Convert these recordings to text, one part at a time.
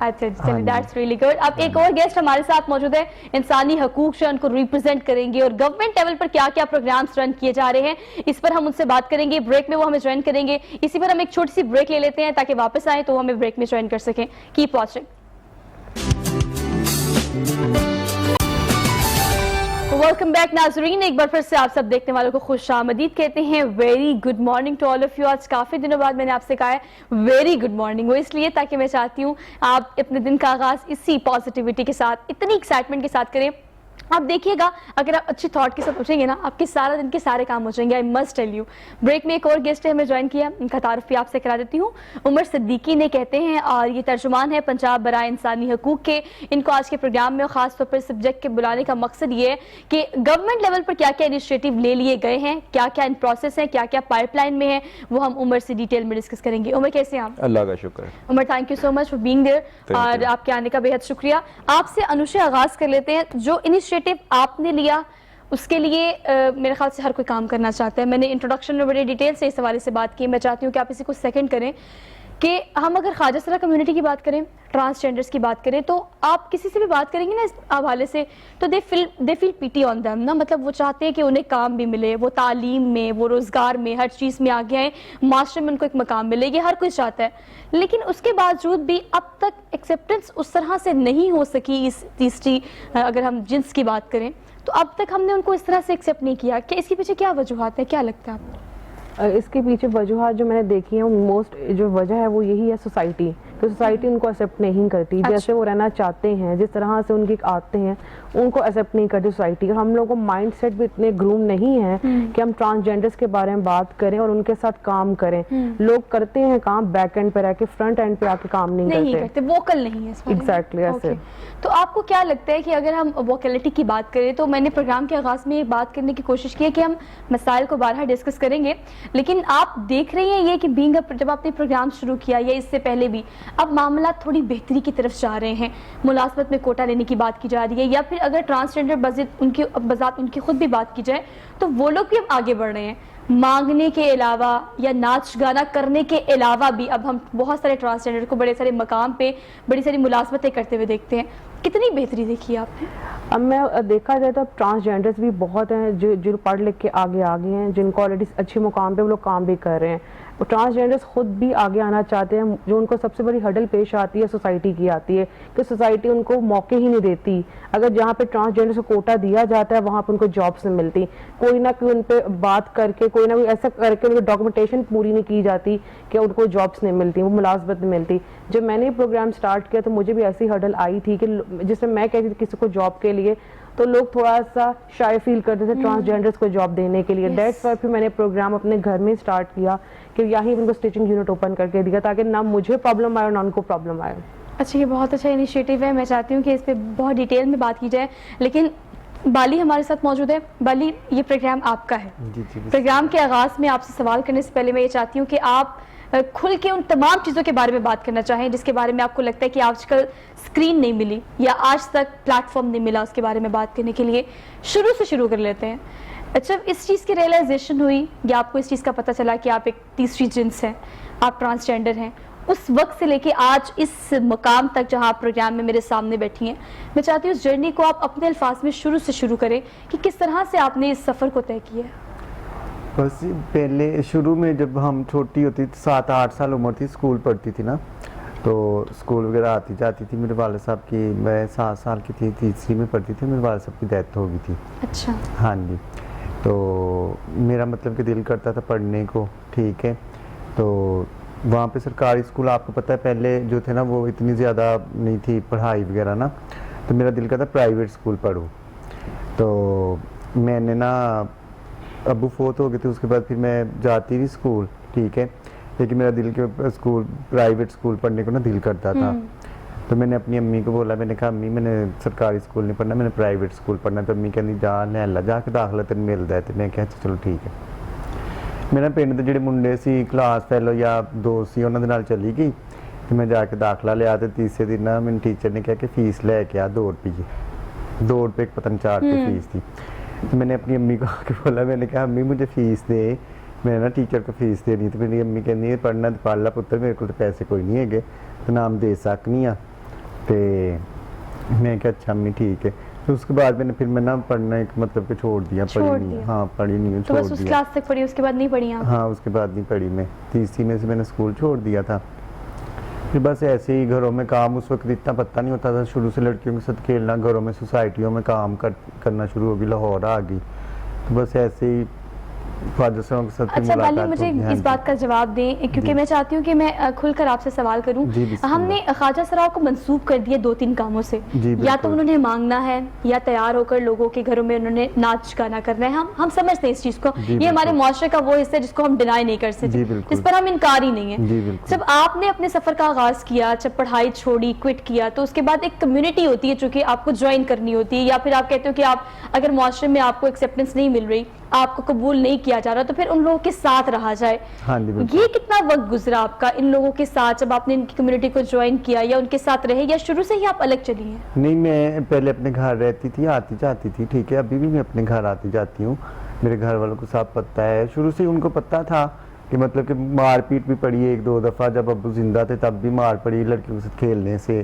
اچھا چلیے that's really good. اب ایک اور گیسٹ ہمارے ساتھ موجود ہے, انسانی حقوق جو ان کو ریپرزینٹ کریں گے اور گورنمنٹ لیول پر کیا کیا پروگرامز رن کیے جا رہے ہیں اس پر ہم ان سے بات کریں گے. بریک میں وہ ہمیں جوائن کریں گے. اسی پر ہم ایک چھوٹی سی بریک لے لیتے ہیں تاکہ واپس آئیں تو ہمیں بریک میں جوائن کر سکیں. Keep watching. ویلکم بیک ناظرین, ایک بار پھر سے آپ سب دیکھنے والوں کو خوش آمدید کہتے ہیں. Very good morning to all of you. آج کافی دنوں بعد میں نے آپ سے کہا ہے ویری گڈ مارننگ, وہ اس لیے تاکہ میں چاہتی ہوں آپ اپنے دن کا آغاز اسی پازیٹیوٹی کے ساتھ, اتنی ایکسائٹمنٹ کے ساتھ کریں. آپ دیکھیے گا اگر آپ اچھی تھاٹ کے ساتھ اٹھیں گے نا, آپ کے سارا دن کے سارے کام ہو جائیں گے. I must tell you. Break میں ایک اور گیسٹ ہے ہمیں جوائن کیا, ان کا تعارف بھی آپ سے کرا دیتی ہوں. عمر صدیقی نے کہتے ہیں اور یہ ترجمان ہے پنجاب برائے انسانی حقوق کے. ان کو آج کے پروگرام میں خاص طور پر سبجیکٹ کے بلانے کا مقصد یہ ہے کہ گورنمنٹ لیول پر کیا کیا انیشیٹو لے لیے گئے ہیں, کیا کیا ان پروسیس ہیں, کیا کیا پائپ لائن میں ہیں, وہ ہم عمر سے ڈیٹیل میں ڈسکس کریں گے. عمر کیسے ہیں آپ؟ اللہ کا شکر. Umar thank you so much for being there, اور آپ کے آنے کا بے حد شکریہ. آپ سے انوشے آغاز کر لیتے ہیں. جو انیشیٹو آپ نے لیا اس کے لیے میرے خیال سے ہر کوئی کام کرنا چاہتا ہے. میں نے انٹروڈکشن میں بڑے ڈیٹیل سے اس حوالے سے بات کی. میں چاہتی ہوں کہ آپ اسی کو سیکنڈ کریں کہ ہم اگر خواجہ سرا کمیونٹی کی بات کریں, ٹرانسجینڈرز کی بات کریں, تو آپ کسی سے بھی بات کریں گے نا اس حوالے سے تو دے فیل پیٹی آن دیم نا. مطلب وہ چاہتے ہیں کہ انہیں کام بھی ملے, وہ تعلیم میں, وہ روزگار میں, ہر چیز میں آگے آئیں, معاشرے میں ان کو ایک مقام ملے, یہ ہر کوئی چاہتا ہے. لیکن اس کے باوجود بھی اب تک ایکسیپٹنس اس طرح سے نہیں ہو سکی. اس تیسری اگر ہم جنس کی بات کریں تو اب تک ہم نے ان کو اس طرح سے ایکسیپٹ نہیں کیا. کہ اس کے پیچھے کیا وجوہات ہیں, کیا لگتا ہے آپ کو؟ اس کے پیچھے وجوہات جو میں نے دیکھی ہیں, موسٹ جو وجہ ہے وہ یہی ہے سوسائٹی. کہ سوسائٹی ان کو ایکسیپٹ نہیں کرتی. جیسے وہ رہنا چاہتے ہیں, جس طرح سے ان کی عادتیں ہیں, ان کو ایکسیپٹ نہیں کرتی سوسائٹی. اور ہم لوگوں کو مائنڈ سیٹ بھی اتنے گروم نہیں ہیں کہ ہم ٹرانسجینڈرز کے بارے میں بات کریں اور ان کے ساتھ کام کریں. لوگ کرتے ہیں کام بیک اینڈ پہ رہ کے, فرنٹ اینڈ پہ آ کے کام نہیں کرتے, ووکل نہیں ہے. ایگزیکٹلی ایسے. تو آپ کو کیا لگتا ہے کہ اگر ہم ووکیلٹی کی بات کریں تو میں نے پروگرام کے آغاز میں یہ بات کرنے کی کوشش کی ہے کہ ہم مسائل کو بارہا ڈسکس کریں گے, لیکن آپ دیکھ رہی ہیں یہ کہ جب آپ نے پروگرام شروع کیا یا اس سے پہلے بھی اب معاملات تھوڑی بہتری کی طرف جا رہے ہیں. ملازمت میں کوٹا لینے کی بات کی جا رہی ہے, یا پھر اگر ٹرانسجینڈر بذات ان کی خود بھی بات کی جائے تو وہ لوگ بھی اب آگے بڑھ رہے ہیں. مانگنے کے علاوہ یا ناچ گانا کرنے کے علاوہ بھی اب ہم بہت سارے ٹرانسجینڈر کو بڑے سارے مقام پہ بڑی ساری ملازمتیں کرتے ہوئے دیکھتے ہیں. کتنی بہتری دیکھی آپ نے؟ اب میں دیکھا جائے تو اب ٹرانسجینڈرز بھی بہت ہیں جو پڑھ لکھ کے آگے ہیں, جن کو آلریڈی اچھے مقام پہ وہ لوگ کام بھی کر رہے ہیں. ٹرانسجینڈرز خود بھی آگے آنا چاہتے ہیں. جو ان کو سب سے بڑی ہڈل پیش آتی ہے سوسائٹی کی آتی ہے کہ سوسائٹی ان کو موقع ہی نہیں دیتی. اگر جہاں پہ ٹرانسجینڈرز کو کوٹا دیا جاتا ہے وہاں پہ ان کو جابس نہیں ملتی. کوئی نہ کوئی ان پہ بات کر کے, کوئی نہ کوئی ایسا کر کے ان کی ڈاکومنٹیشن پوری نہیں کی جاتی کہ ان کو جابس نہیں ملتی, وہ ملازمت نہیں ملتی. جب میں نے پروگرام سٹارٹ کیا تو مجھے بھی ایسی ہڈل آئی تھی کہ جس میں کہتی تھی کسی کو جاب کے لیے تو لوگ تھوڑا سا شائع فیل کرتے تھے ٹرانسجینڈرز کو جاب دینے کے لیے. دیٹس وائی پھر میں نے پروگرام اپنے گھر میں سٹارٹ کیا کہ یہیں ان کو اسٹیچنگ یونٹ اوپن کر کے دیا تاکہ نہ مجھے پرابلم آئے اور نہ ان کو پرابلم آئے. اچھا, یہ بہت اچھا انیشیٹو ہے. میں چاہتی ہوں کہ اس پہ بہت ڈیٹیل میں بات کی جائے, لیکن بالی ہمارے ساتھ موجود ہے. بالی, یہ پروگرام آپ کا ہے. پروگرام کے آغاز میں آپ سے سوال کرنے سے پہلے میں یہ چاہتی ہوں کہ آپ کھل کے ان تمام چیزوں کے بارے میں بات کرنا چاہیں جس کے بارے میں آپ کو لگتا ہے کہ آج کل اسکرین نہیں ملی یا آج تک پلیٹ فارم نہیں ملا اس کے بارے میں بات کرنے کے لیے. شروع سے شروع کر لیتے ہیں. اچھا, اس چیز کی ریئلائزیشن ہوئی یا آپ کو اس چیز کا پتہ چلا کہ آپ ایک تیسری جنس ہیں, آپ ٹرانسجینڈر ہیں, اس وقت سے لے کے آج اس مقام تک جہاں آپ پروگرام میں میرے سامنے بیٹھی ہیں, میں چاہتی ہوں اس جرنی کو آپ اپنے الفاظ میں شروع سے شروع کریں کہ کس طرح سے آپ نے اس سفر کو طے کیا ہے. بس پہلے شروع میں جب ہم چھوٹی ہوتی تھی, 7-8 سال عمر تھی, اسکول پڑھتی تھی نا, تو اسکول وغیرہ آتی جاتی تھی. میرے والد صاحب کی, میں 7 سال کی تھی, تیسری میں پڑھتی تھی, میرے والد صاحب کی ڈیتھ ہو گئی تھی. اچھا. ہاں جی. تو میرا مطلب کہ دل کرتا تھا پڑھنے کو, ٹھیک ہے. تو وہاں پہ سرکاری اسکول آپ کو پتہ ہے پہلے جو تھے نا وہ اتنی زیادہ نہیں تھی پڑھائی وغیرہ نا, تو میرا دل کرتا پرائیویٹ اسکول پڑھوں. تو میں نے نا, ابو فوت ہو گئے تھے, اس کے بعد پھر میں جاتی تھی اسکول, ٹھیک ہے, لیکن میرا دل کے اسکول پرائیویٹ اسکول پڑھنے کو نا دل کرتا تھا. تو میں نے اپنی امی کو بولا, میں نے کہا امی میں نے سرکاری اسکول نہیں پڑھنا, میں نے پرائیویٹ اسکول پڑھنا. تو امی کہنی جا لے جا کے داخلہ تین ملتا ہے. تو میں کہا چلو ٹھیک ہے. میرا پنڈ دے جڑے منڈے سی کلاس فیلو یا دوست سی انہاں دے نال چلی گئی. تو میں جا کے داخلہ لیا. تو تیسرے دن نا میرے ٹیچر نے کہا کہ فیس لے کے آ 2 روپیے, 2 روپے پتہ نہیں 4 روپے فیس تھی. تو میں نے اپنی امی کو آ کے بولا, میں نے کہا امی مجھے فیس دے, میں نا ٹیچر کو فیس دینی. تو میری امی کہنی ہے پڑھنا تو پڑھ لا پتر, میرے کو تو پیسے کوئی نہیں ہے, تو نام دے سکنی. تے میں کہ اچھا امی ٹھیک ہے. تو اس کے بعد پھر میں نا پڑھنا ایک مطلب کہ چھوڑ دیا, پڑھی نہیں. ہاں پڑھی نہیں ہوں, تو چھوڑ بس اس دیا. کلاس تک پڑھی, اس کے بعد نہیں پڑھی آپ؟ ہاں اس کے بعد نہیں پڑھی میں, تیسری میں سے میں نے اسکول چھوڑ دیا تھا. پھر بس ایسے ہی گھروں میں کام, اس وقت اتنا پتہ نہیں ہوتا تھا, شروع سے لڑکیوں کے ساتھ کھیلنا, گھروں میں سوسائٹیوں میں کام کرنا شروع ہو گئی, لاہور آ گئی. تو بس ایسے ہی خواجہ صاحب کے ساتھ اچھا بالی مجھے اس بات کا جواب دیں, کیونکہ میں چاہتی ہوں کہ میں کھل کر آپ سے سوال کروں. ہم نے خواجہ سراؤ کو منسوب کر دیا 2-3 کاموں سے, یا تو انہوں نے مانگنا ہے, یا تیار ہو کر لوگوں کے گھروں میں انہوں نے ناچ گانا کرنا ہے. ہم سمجھتے ہیں اس چیز کو, یہ ہمارے معاشرے کا وہ حصہ ہے جس کو ہم ڈینائی نہیں کر سکتے, اس پر ہم انکار ہی نہیں ہے. جب آپ نے اپنے سفر کا آغاز کیا, جب پڑھائی چھوڑی, کوئٹ کیا, تو اس کے بعد ایک کمیونٹی ہوتی ہے جو کہ آپ کو جوائن کرنی ہوتی ہے, یا پھر آپ کہتے ہو کہ آپ اگر معاشرے میں آپ کو ایکسیپٹنس نہیں مل رہی, آپ کو قبول نہیں کیا جا رہا, تو پھر ان لوگوں کے ساتھ رہا جائے. یہ کتنا وقت گزرا آپ کا ان لوگوں کے ساتھ, جب آپ نے ان کی کمیونٹی کو جوائن کیا, یا ان کے ساتھ رہے, یا شروع سے ہی آپ الگ چلی ہیں؟ نہیں, میں پہلے اپنے گھر رہتی تھی, آتی جاتی تھی, ٹھیک ہے, ابھی بھی میں اپنے گھر آتی جاتی ہوں. میرے گھر والوں کو سب پتہ ہے, شروع سے ان کو پتہ تھا کہ مطلب کہ مار پیٹ بھی پڑی 1-2 دفعہ, جب ابو زندہ تھے تب بھی مار پڑی لڑکیوں کے ساتھ کھیلنے سے.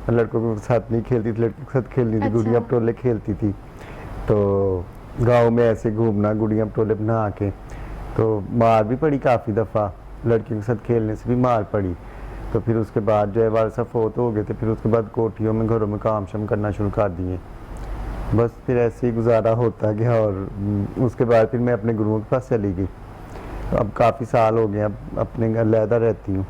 لڑکوں کے ساتھ نہیں کھیلتی تھی, لڑکیوں کے ساتھ کھیلنی تھی, گڑیاں پٹولے کھیلتی تھی. تو گاؤں میں ایسے گھومنا, گڑیاں پٹولے بنا کے, تو مار بھی پڑی کافی دفعہ, لڑکیوں کے ساتھ کھیلنے سے بھی مار پڑی. تو پھر اس کے بعد جو ہے والد صاحب فوت ہو گئے تھے, پھر اس کے بعد کوٹھیوں میں گھروں میں کام شام کرنا شروع کر دیے. بس پھر ایسے ہی گزارا ہوتا گیا, اور اس کے بعد پھر میں اپنے گروؤں کے پاس چلی گئی. اب کافی سال ہو گئے, اب اپنے گھر علیحدہ رہتی ہوں.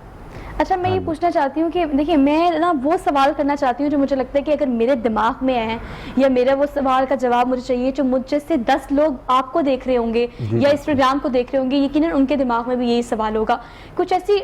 اچھا میں یہ پوچھنا چاہتی ہوں کہ دیکھیں, میں نا وہ سوال کرنا چاہتی ہوں جو مجھے لگتا ہے کہ اگر میرے دماغ میں ہے, یا میرا وہ سوال کا جواب مجھے چاہیے جو مجھ سے 10 لوگ آپ کو دیکھ رہے ہوں گے, یا اس پروگرام کو دیکھ رہے ہوں گے, یقیناً ان کے دماغ میں بھی یہی سوال ہوگا. کچھ ایسی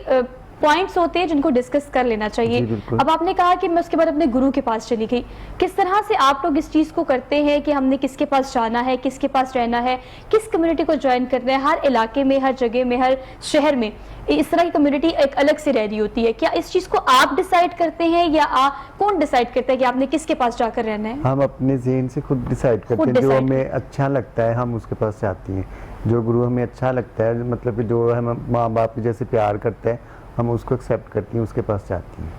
پوائنٹس ہوتے ہیں جن کو ڈسکس کر لینا چاہیے. اب آپ نے کہا کہ میں اس کے بعد اپنے گرو کے پاس چلی گئی, کس طرح سے آپ لوگ اس چیز کو کرتے ہیں کہ ہم نے کس کے پاس جانا ہے, کس کے پاس رہنا ہے, کس کمیونٹی کو جوائن کرنا ہے؟ ہر علاقے میں, ہر جگہ میں, ہر شہر میں اس طرح کی کمیونٹی ایک الگ سے رہ رہی ہوتی ہے. کیا اس چیز کو آپ ڈیسائیڈ کرتے ہیں, یا کون ڈیسائیڈ کرتا ہے کہ آپ نے کس کے پاس جا کر رہنا ہے؟ ہم اپنے ذہن سے خود ڈیسائیڈ کرتے ہیں, جو ہمیں اچھا لگتا ہے ہم اس کے پاس جاتی ہیں. جو گرو ہمیں اچھا لگتا ہے, مطلب کہ جو ہم ماں باپ کے جیسے پیار کرتے ہیں, ہم اس کو ایکسیپٹ کرتی ہیں, اس کے پاس جاتی ہیں.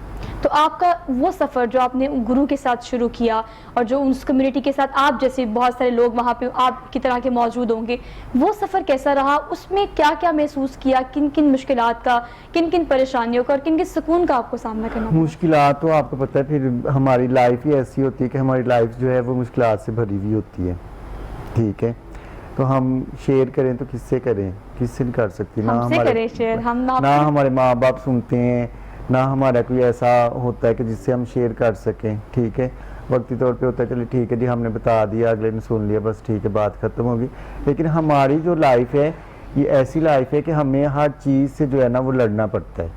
تو آپ کا وہ سفر جو آپ نے گرو کے ساتھ شروع کیا, اور جو اس کمیونٹی کے ساتھ آپ جیسے بہت سارے لوگ وہاں پہ آپ کی طرح کے موجود ہوں گے, وہ سفر کیسا رہا؟ اس میں کیا کیا محسوس کیا, کن کن مشکلات کا, کن کن پریشانیوں کا, اور کن کن سکون کا آپ کو سامنا کرنا پڑا؟ مشکلات تو آپ کو پتہ ہے, پھر ہماری لائف ہی ایسی ہوتی ہے کہ ہماری لائف جو ہے وہ مشکلات سے بھری ہوئی ہوتی ہے, ٹھیک ہے. تو ہم شیئر کریں تو کس سے کریں, کس سے نہیں کر سکتی, نہ ہمارے ماں باپ سنتے ہیں, نہ ہمارا کوئی ایسا ہوتا ہے کہ جس سے ہم شیئر کر سکیں, ٹھیک ہے. وقتی طور پہ ہوتا ہے چلے ٹھیک ہے جی, ہم نے بتا دیا, اگلے نے سن لیا, بس ٹھیک ہے, بات ختم ہوگی. لیکن ہماری جو لائف ہے یہ ایسی لائف ہے کہ ہمیں ہر چیز سے جو ہے نا وہ لڑنا پڑتا ہے,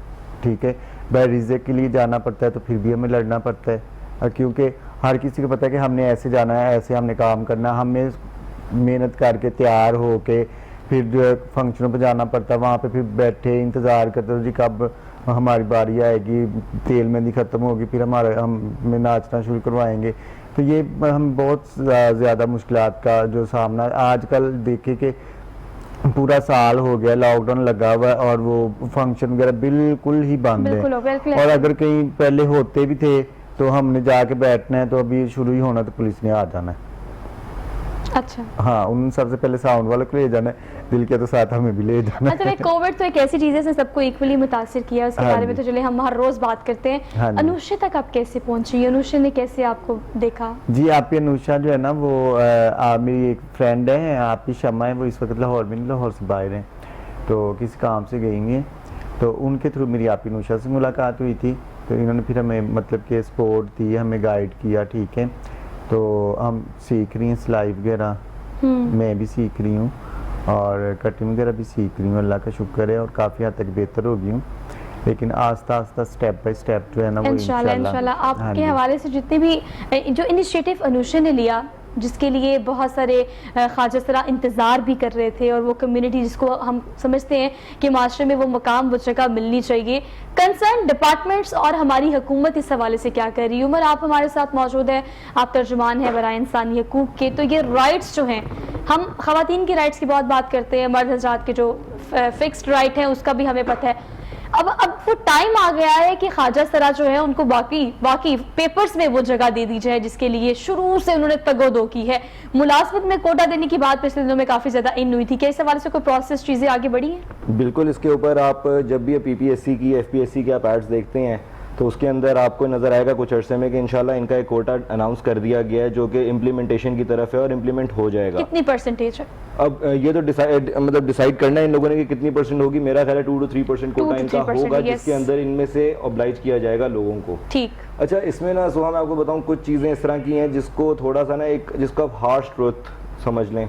ٹھیک ہے. بے رزق کے لیے جانا پڑتا ہے تو پھر بھی ہمیں لڑنا پڑتا ہے, کیونکہ ہر کسی کو پتہ ہے کہ ہم نے ایسے جانا ہے, ایسے ہم نے کام کرنا ہے. ہمیں محنت کر کے تیار ہو کے پھر جو ہے فنکشنوں پہ جانا پڑتا ہے, وہاں پہ پھر بیٹھے انتظار کرتے ہو جی کب ہماری باری آئے گی, تیل مہندی ختم ہوگی, پھر ہمیں ناچنا شروع کروائیں گے. تو یہ ہم بہت زیادہ مشکلات کا جو سامنا آج کل دیکھے کہ پورا سال ہو گیا, لاک ڈاؤن لگا ہوا ہے, اور وہ فنکشن وغیرہ بالکل ہی بند ہے. اور اگر کہیں پہلے ہوتے بھی تھے تو ہم نے جا کے بیٹھنا ہے, تو ابھی شروع ہی ہونا تو پولیس نے آ جانا ہے. اچھا ہاں, ان سب سے پہلے ساؤنڈ والے کو لے جانا ہے, دل کے تو ساتھ ہمیں بھی لے جانا ہے. اچھا, کووڈ تو ایک ایسی چیز ہے جس نے سب کو ایکولی متاثر کیا, اس کے بارے میں تو چلے ہم ہر روز بات کرتے ہیں. انوشا تک آپ کیسے پہنچی, انوشا نے کیسے آپ کو دیکھا؟ جی آپ کی انوشا جو ہے نا وہ میری ایک فرینڈ ہے, آپ کی شمع ہے, وہ اس وقت لاہور میں نہیں, لاہور سے باہر ہیں, تو کسی کام سے گئی ہیں, تو ان کے تھرو میری آپ کی انوشا سے ملاقات ہوئی تھی. تو انہوں نے پھر ہمیں مطلب کہ سپورٹ دی, ہمیں گائیڈ کیا, ٹھیک ہے. تو ہم سیکھ رہی ہیں سلائی وغیرہ, میں بھی سیکھ رہی ہوں, اور کٹنگ وغیرہ بھی سیکھ رہی ہوں, اللہ کا شکر ہے, اور کافی حد تک بہتر ہو گئی ہوں. لیکن آہستہ آہستہ سٹیپ بائی سٹیپ جو ہے نا وہ انشاءاللہ آپ کے حوالے سے جتنے بھی جو انیشیٹو انوشا نے لیا, جس کے لیے بہت سارے خواجہ سرا انتظار بھی کر رہے تھے, اور وہ کمیونٹی جس کو ہم سمجھتے ہیں کہ معاشرے میں وہ مقام, وہ جگہ ملنی چاہیے. کنسرن ڈپارٹمنٹس اور ہماری حکومت اس حوالے سے کیا کر رہی ہے؟ عمر آپ ہمارے ساتھ موجود ہیں, آپ ترجمان ہیں برائے انسانی حقوق کے. تو یہ رائٹس جو ہیں, ہم خواتین کی رائٹس کی بہت بات کرتے ہیں, مرد حضرات کے جو فکسڈ رائٹ ہیں اس کا بھی ہمیں پتہ ہے. اب وہ ٹائم آ گیا ہے کہ خواجہ سرا جو ہے ان کو باقی پیپرز میں وہ جگہ دے دی جائے جس کے لیے شروع سے انہوں نے تگ و دو کی ہے. ملازمت میں کوٹا دینے کی بات پچھلے دنوں میں کافی زیادہ ان ہوئی تھی, کیا اس حوالے سے کوئی پروسیس چیزیں آگے بڑھی ہیں؟ بالکل, اس کے اوپر آپ جب بھی پی پی ایس سی کی ایف پی ایس سی کے آپ ایڈس دیکھتے ہیں تو اس کے اندر آپ کو نظر آئے گا کچھ عرصے میں کہ انشاءاللہ ان کا ایک کوٹا اناؤنس کر دیا گیا ہے جو کہ امپلیمنٹیشن کی طرف ہے اور امپلیمنٹ ہو جائے گا. کتنی پرسنٹیج ہے؟ اب یہ تو ڈیسائیڈ کرنا ہے ان لوگوں نے کہ کتنی پرسنٹ ہوگی. میرا خیال ہے 2 to 3% کوٹا ان کا ہوگا جس کے اندر ان میں سے oblige کیا جائے گا لوگوں کو. ٹھیک. اچھا, اس میں نا سوہا میں آپ کو بتاؤں کچھ چیزیں اس طرح کی ہیں جس کو تھوڑا سا نا ایک جس کو آپ ہارش ٹروتھ سمجھ لیں.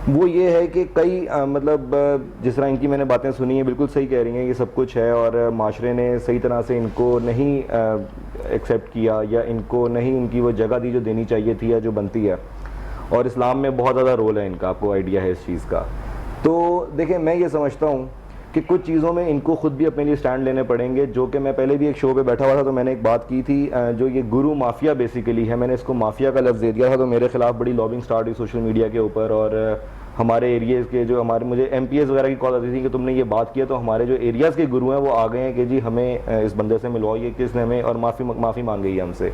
وہ یہ ہے کہ کئی مطلب جس طرح ان کی میں نے باتیں سنی ہیں بالکل صحیح کہہ رہی ہیں, یہ سب کچھ ہے اور معاشرے نے صحیح طرح سے ان کو نہیں ایکسیپٹ کیا یا ان کو نہیں ان کی وہ جگہ دی جو دینی چاہیے تھی یا جو بنتی ہے, اور اسلام میں بہت زیادہ رول ہے ان کا, آپ کو آئیڈیا ہے اس چیز کا. تو دیکھیں میں یہ سمجھتا ہوں کہ کچھ چیزوں میں ان کو خود بھی اپنے لیے سٹینڈ لینے پڑیں گے, جو کہ میں پہلے بھی ایک شو پہ بیٹھا ہوا تھا تو میں نے ایک بات کی تھی جو یہ گرو مافیا بیسیکلی ہے, میں نے اس کو مافیا کا لفظ دے دیا تھا تو میرے خلاف بڑی لابنگ سٹارٹ ہوئی سوشل میڈیا کے اوپر, اور ہمارے ایریاز کے جو ہمارے مجھے ایم پی ایس وغیرہ کی کال آتی تھی کہ تم نے یہ بات کیا تو ہمارے جو ایریاز کے گرو ہیں وہ آ گئے ہیں کہ جی ہمیں اس بندے سے ملواؤ, یہ کس نے ہمیں, اور معافی مانگ گئی ہے ہم سے.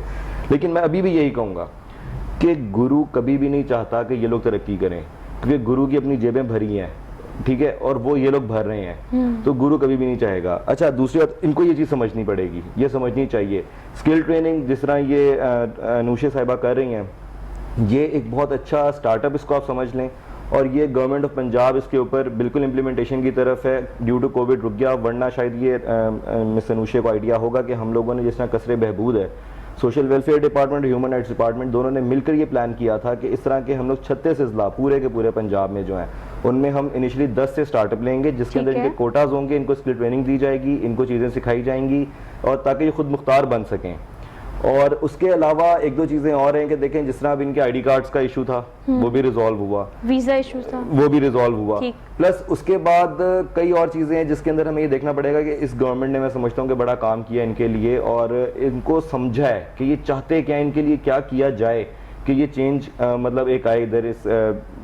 لیکن میں ابھی بھی یہی کہوں گا کہ گرو کبھی بھی نہیں چاہتا کہ یہ لوگ ترقی کریں, کیونکہ گرو کی اپنی جیبیں بھری ہیں, ٹھیک ہے, اور وہ یہ لوگ بھر رہے ہیں, تو گرو کبھی بھی نہیں چاہے گا. اچھا, دوسری بات ان کو یہ چیز سمجھنی پڑے گی, یہ سمجھنی چاہیے اسکل ٹریننگ جس طرح یہ انوشے صاحبہ کر رہی ہیں, یہ ایک بہت اچھا اسٹارٹ اپ اس کو آپ سمجھ لیں, اور یہ گورنمنٹ آف پنجاب اس کے اوپر بالکل امپلیمنٹیشن کی طرف ہے. ڈیو ٹو کووڈ رک گیا, ورنہ شاید یہ مس انوشے کو آئیڈیا ہوگا کہ ہم لوگوں نے جس طرح قصر بہبود ہے, social welfare department, human rights department, دونوں نے مل کر یہ پلان کیا تھا کہ اس طرح کے ہم لوگ 36 اضلاع پورے کے پورے پنجاب میں جو ہیں ان میں ہم انیشلی 10 سے سٹارٹ اپ لیں گے جس کے اندر ان کے کوٹاز ہوں گے, ان کو اسکل ٹریننگ دی جائے گی, ان کو چیزیں سکھائی جائیں گی, اور تاکہ یہ خود مختار بن سکیں. اور اس کے علاوہ ایک دو چیزیں اور ہیں کہ دیکھیں جس طرح اب ان کے آئی ڈی کارڈز کا ایشو تھا وہ بھی ریزالو ہوا, ویزا ایشو تھا وہ بھی ریزالو ہوا, پلس اس کے بعد کئی اور چیزیں ہیں جس کے اندر ہمیں یہ دیکھنا پڑے گا کہ اس گورنمنٹ نے میں سمجھتا ہوں کہ بڑا کام کیا ان کے لیے, اور ان کو سمجھا ہے کہ یہ چاہتے کیا, ان کے لیے کیا کیا جائے کہ یہ چینج مطلب ایک آئے ادھر اس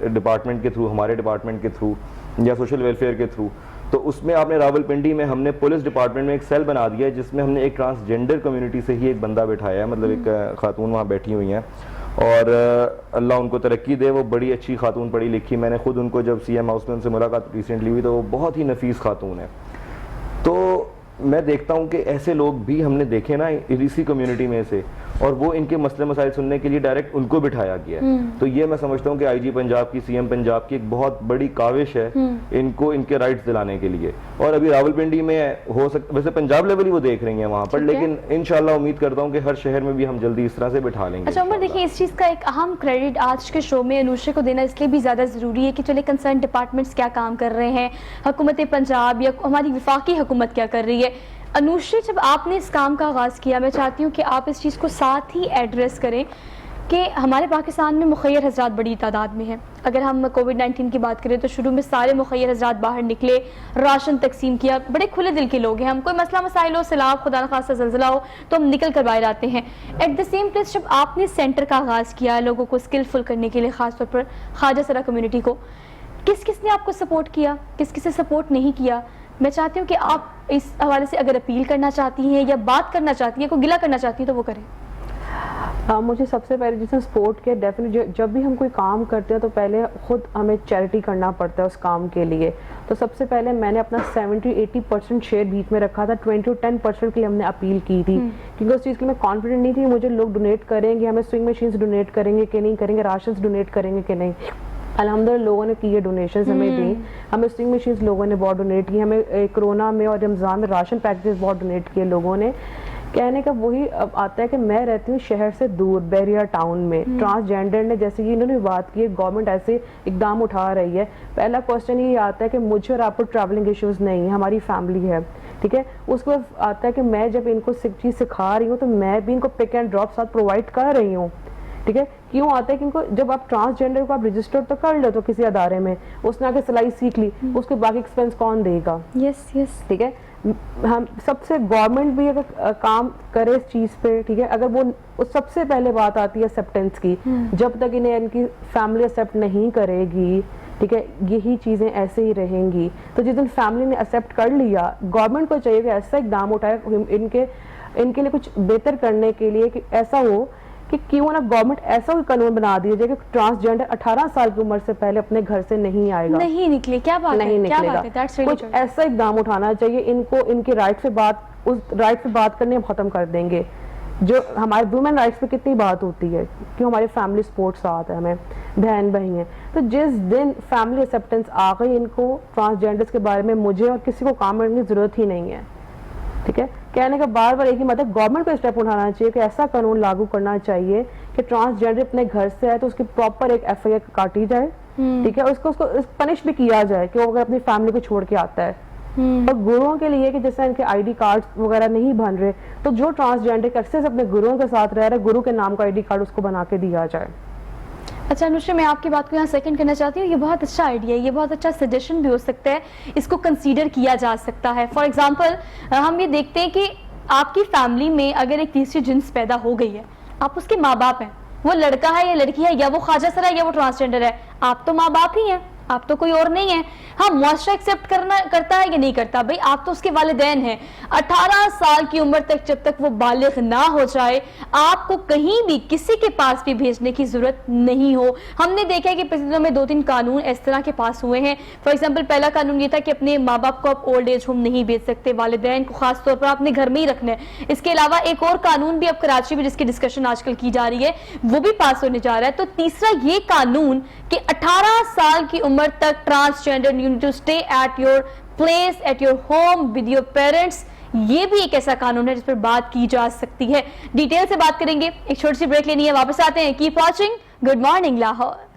ڈپارٹمنٹ کے تھرو, ہمارے ڈپارٹمنٹ کے تھرو یا سوشل ویلفیئر کے تھرو. تو اس میں آپ نے راول پنڈی میں ہم نے پولیس ڈپارٹمنٹ میں ایک سیل بنا دیا ہے جس میں ہم نے ایک ٹرانسجینڈر کمیونٹی سے ہی ایک بندہ بٹھایا ہے, مطلب ایک خاتون وہاں بیٹھی ہوئی ہیں, اور اللہ ان کو ترقی دے, وہ بڑی اچھی خاتون پڑھی لکھی, میں نے خود ان کو جب سی ایم ہاؤس میں ان سے ملاقات ریسنٹلی ہوئی تو وہ بہت ہی نفیس خاتون ہے. تو میں دیکھتا ہوں کہ ایسے لوگ بھی ہم نے دیکھے نا اسی کمیونٹی میں سے, اور وہ ان کے مسئلے مسائل سننے کے لیے ڈائریکٹ ان کو بٹھایا گیا ہے. تو یہ میں سمجھتا ہوں کہ آئی جی پنجاب کی, سی ایم پنجاب کی ایک بہت بڑی کاوش ہے ان کو ان کے رائٹس دلانے کے لیے. اور ابھی راول پنڈی میں ہو سکتا, ویسے پنجاب لیول ہی وہ دیکھ رہی ہیں وہاں پر, لیکن انشاءاللہ امید کرتا ہوں کہ ہر شہر میں بھی ہم جلدی اس طرح سے بٹھا لیں گے. اچھا عمر, دیکھیں اس چیز کا ایک اہم کریڈٹ آج کے شو میں انوشے کو دینا اس لیے بھی زیادہ ضروری ہے کہ چلے کنسرن ڈپارٹمنٹس کیا کام کر رہے ہیں, حکومت پنجاب یا ہماری وفاقی حکومت کیا کر رہی ہے. انوشے, جب آپ نے اس کام کا آغاز کیا, میں چاہتی ہوں کہ آپ اس چیز کو ساتھ ہی ایڈریس کریں کہ ہمارے پاکستان میں مخیر حضرات بڑی تعداد میں ہیں. اگر ہم کووڈ-19 کی بات کریں تو شروع میں سارے مخیر حضرات باہر نکلے, راشن تقسیم کیا, بڑے کھلے دل کے لوگ ہیں, ہم کوئی مسئلہ مسائل ہو, سیلاب, خدا نخواستہ زلزلہ ہو تو ہم نکل کر باہر آتے ہیں. ایٹ دا سیم پلیس جب آپ نے سینٹر کا آغاز کیا لوگوں کو اسکلفل کرنے کے لیے, خاص طور پر خواجہ سرا کمیونٹی کو, کس کس نے آپ کو سپورٹ کیا, کس کس نے سپورٹ نہیں کیا؟ میں چاہتی ہوں کہ آپ اس حوالے سے اگر اپیل کرنا چاہتی ہیں یا بات کرنا چاہتی ہیں, کوئی گلہ کرنا چاہتی ہیں تو وہ کریں. مجھے سب سے پہلے جس نے سپورٹ کیا, ڈیفینیٹلی جب بھی ہم کوئی کام کرتے ہیں تو پہلے خود ہمیں چیریٹی کرنا پڑتا ہے اس کام کے لیے. تو سب سے پہلے میں نے اپنا 70-80% شیئر بیچ میں رکھا تھا, 20-10% کے لیے ہم نے اپیل کی تھی, کیونکہ اس چیز کے لیے میں کانفیڈنٹ نہیں تھی مجھے لوگ ڈونیٹ کریں گے, ہمیں سوئنگ مشینز ڈونیٹ کریں گے کہ نہیں کریں گے, راشنز ڈونیٹ کریں گے کہ نہیں. الحمدللہ لوگوں نے کی, یہ ڈونیشنز ہمیں دیں, ہمیں سوئنگ مشینز لوگوں نے بہت ڈونیٹ کی, ہمیں کرونا میں اور رمضان میں راشن پیکیجز بہت ڈونیٹ کیے لوگوں نے. کہنے کا وہی اب آتا ہے کہ میں رہتی ہوں شہر سے دور, بیریا ٹاؤن میں. ٹرانسجینڈر نے جیسے کہ انہوں نے بات کی, گورنمنٹ ایسے اقدام اٹھا رہی ہے, پہلا کوسچن یہ آتا ہے کہ مجھے اور آپ کو ٹریولنگ ایشوز نہیں ہیں, ہماری فیملی ہے, ٹھیک ہے. اس کے بعد آتا ہے کہ میں جب ان کو چیز سکھا رہی ہوں تو میں بھی ان کو پک اینڈ ڈراپ ساتھ پرووائڈ کر رہی ہوں, ٹھیک ہے. کیوں آتا ہے کہ ان کو جب آپ ٹرانسجینڈر کو آپ رجسٹر تو کر لو تو کسی ادارے میں, اس نے آ کے سلائی سیکھ لی, اس کے باقی ایکسپینس کون دے گا؟ یس یس, ٹھیک ہے. ہم سب سے گورنمنٹ بھی اگر کام کرے اس چیز پہ, ٹھیک ہے, اگر وہ سب سے پہلے بات آتی ہے ایکسیپٹنس کی, جب تک انہیں ان کی فیملی ایکسیپٹ نہیں کرے گی, ٹھیک ہے, یہی چیزیں ایسے ہی رہیں گی. تو جس دن فیملی نے ایکسیپٹ کر لیا, گورنمنٹ کو چاہیے کہ ایسا اقدام اٹھائے ان کے لیے کچھ بہتر کرنے کے لیے, کہ ایسا ہو کہ کیوں نہ گورنمنٹ ایسا کوئی قانون بنا دیا جائے کہ ٹرانسجینڈر 18 سال کی عمر سے پہلے اپنے گھر سے نہیں آئے گا, نہیں نکلے. کیا بات ہے, نہیں کیا نکلے بات ہے, گا. That's really کچھ good. ایسا اقدام اٹھانا چاہیے. ان کو ان کے رائٹ پہ بات, اس رائٹ پہ بات کرنے ہم ختم کر دیں گے. جو ہمارے وومن رائٹس پہ کتنی بات ہوتی ہے, کیوں ہماری فیملی سپورٹ ساتھ ہے, ہمیں بہن بھائی ہیں. تو جس دن فیملی ایکسیپٹنس آ گئی ان کو ٹرانسجینڈرس کے بارے میں, مجھے اور کسی کو کام کرنے کی ضرورت ہی نہیں ہے. ٹھیک ہے, کہنے کا بار بار ایک ہی مطلب, گورنمنٹ کو اسٹیپ اٹھانا چاہیے کہ ایسا قانون لاگو کرنا چاہیے کہ ٹرانسجینڈر اپنے گھر سے آئے تو اس کی پراپر ایک ایف آئی آر کاٹی جائے. ٹھیک ہے, اس کو پنش بھی کیا جائے کہ وہ اگر اپنی فیملی کو چھوڑ کے آتا ہے. اور گروؤں کے لیے کہ جیسے ان کے آئی ڈی کارڈ وغیرہ نہیں بن رہے, تو جو ٹرانسجینڈر اکثر اپنے گروؤں کے ساتھ رہ رہے, گرو کے نام کا آئی ڈی کارڈ اس کو بنا کے دیا جائے. اچھا انوشا, میں آپ کی بات کو یہاں سیکنڈ کرنا چاہتی ہوں. یہ بہت اچھا آئیڈیا ہے, یہ بہت اچھا سجیشن بھی ہو سکتا ہے, اس کو کنسیڈر کیا جا سکتا ہے. فار ایگزامپل ہم یہ دیکھتے ہیں کہ آپ کی فیملی میں اگر ایک تیسری جنس پیدا ہو گئی ہے, آپ اس کے ماں باپ ہیں, وہ لڑکا ہے یا لڑکی ہے, یا وہ خواجہ سرا ہے یا وہ ٹرانسجینڈر ہے, آپ تو ماں باپ ہی ہیں, آپ تو کوئی اور نہیں ہے. ہاں, معاشرہ ایکسیپٹ کرتا ہے یا نہیں کرتا, بھائی آپ تو اس کے والدین ہیں. 18 سال کی عمر تک جب تک وہ بالغ نہ ہو جائے, آپ کو کہیں بھی کسی کے پاس بھی بھیجنے کی ضرورت نہیں ہو. ہم نے دیکھا ہے کہ پچھلے دنوں میں 2-3 قانون اس طرح کے پاس ہوئے ہیں. فار ایگزامپل پہلا قانون یہ تھا کہ اپنے ماں باپ کو آپ اولڈ ایج ہوم نہیں بھیج سکتے, والدین کو خاص طور پر اپنے گھر میں ہی رکھنا ہے. اس کے علاوہ ایک اور قانون بھی اب کراچی میں جس کی ڈسکشن آج کل کی جا رہی ہے, وہ بھی پاس ہونے جا رہا ہے. تو تیسرا یہ قانون کہ 18 سال کی عمر تک transgender you need to stay at your place, at your home with your parents, یہ بھی ایک ایسا قانون ہے جس پر بات کی جا سکتی ہے. ڈیٹیل سے بات کریں گے, ایک چھوٹی سی بریک لینی ہے, واپس آتے ہیں. Keep watching good morning Lahore.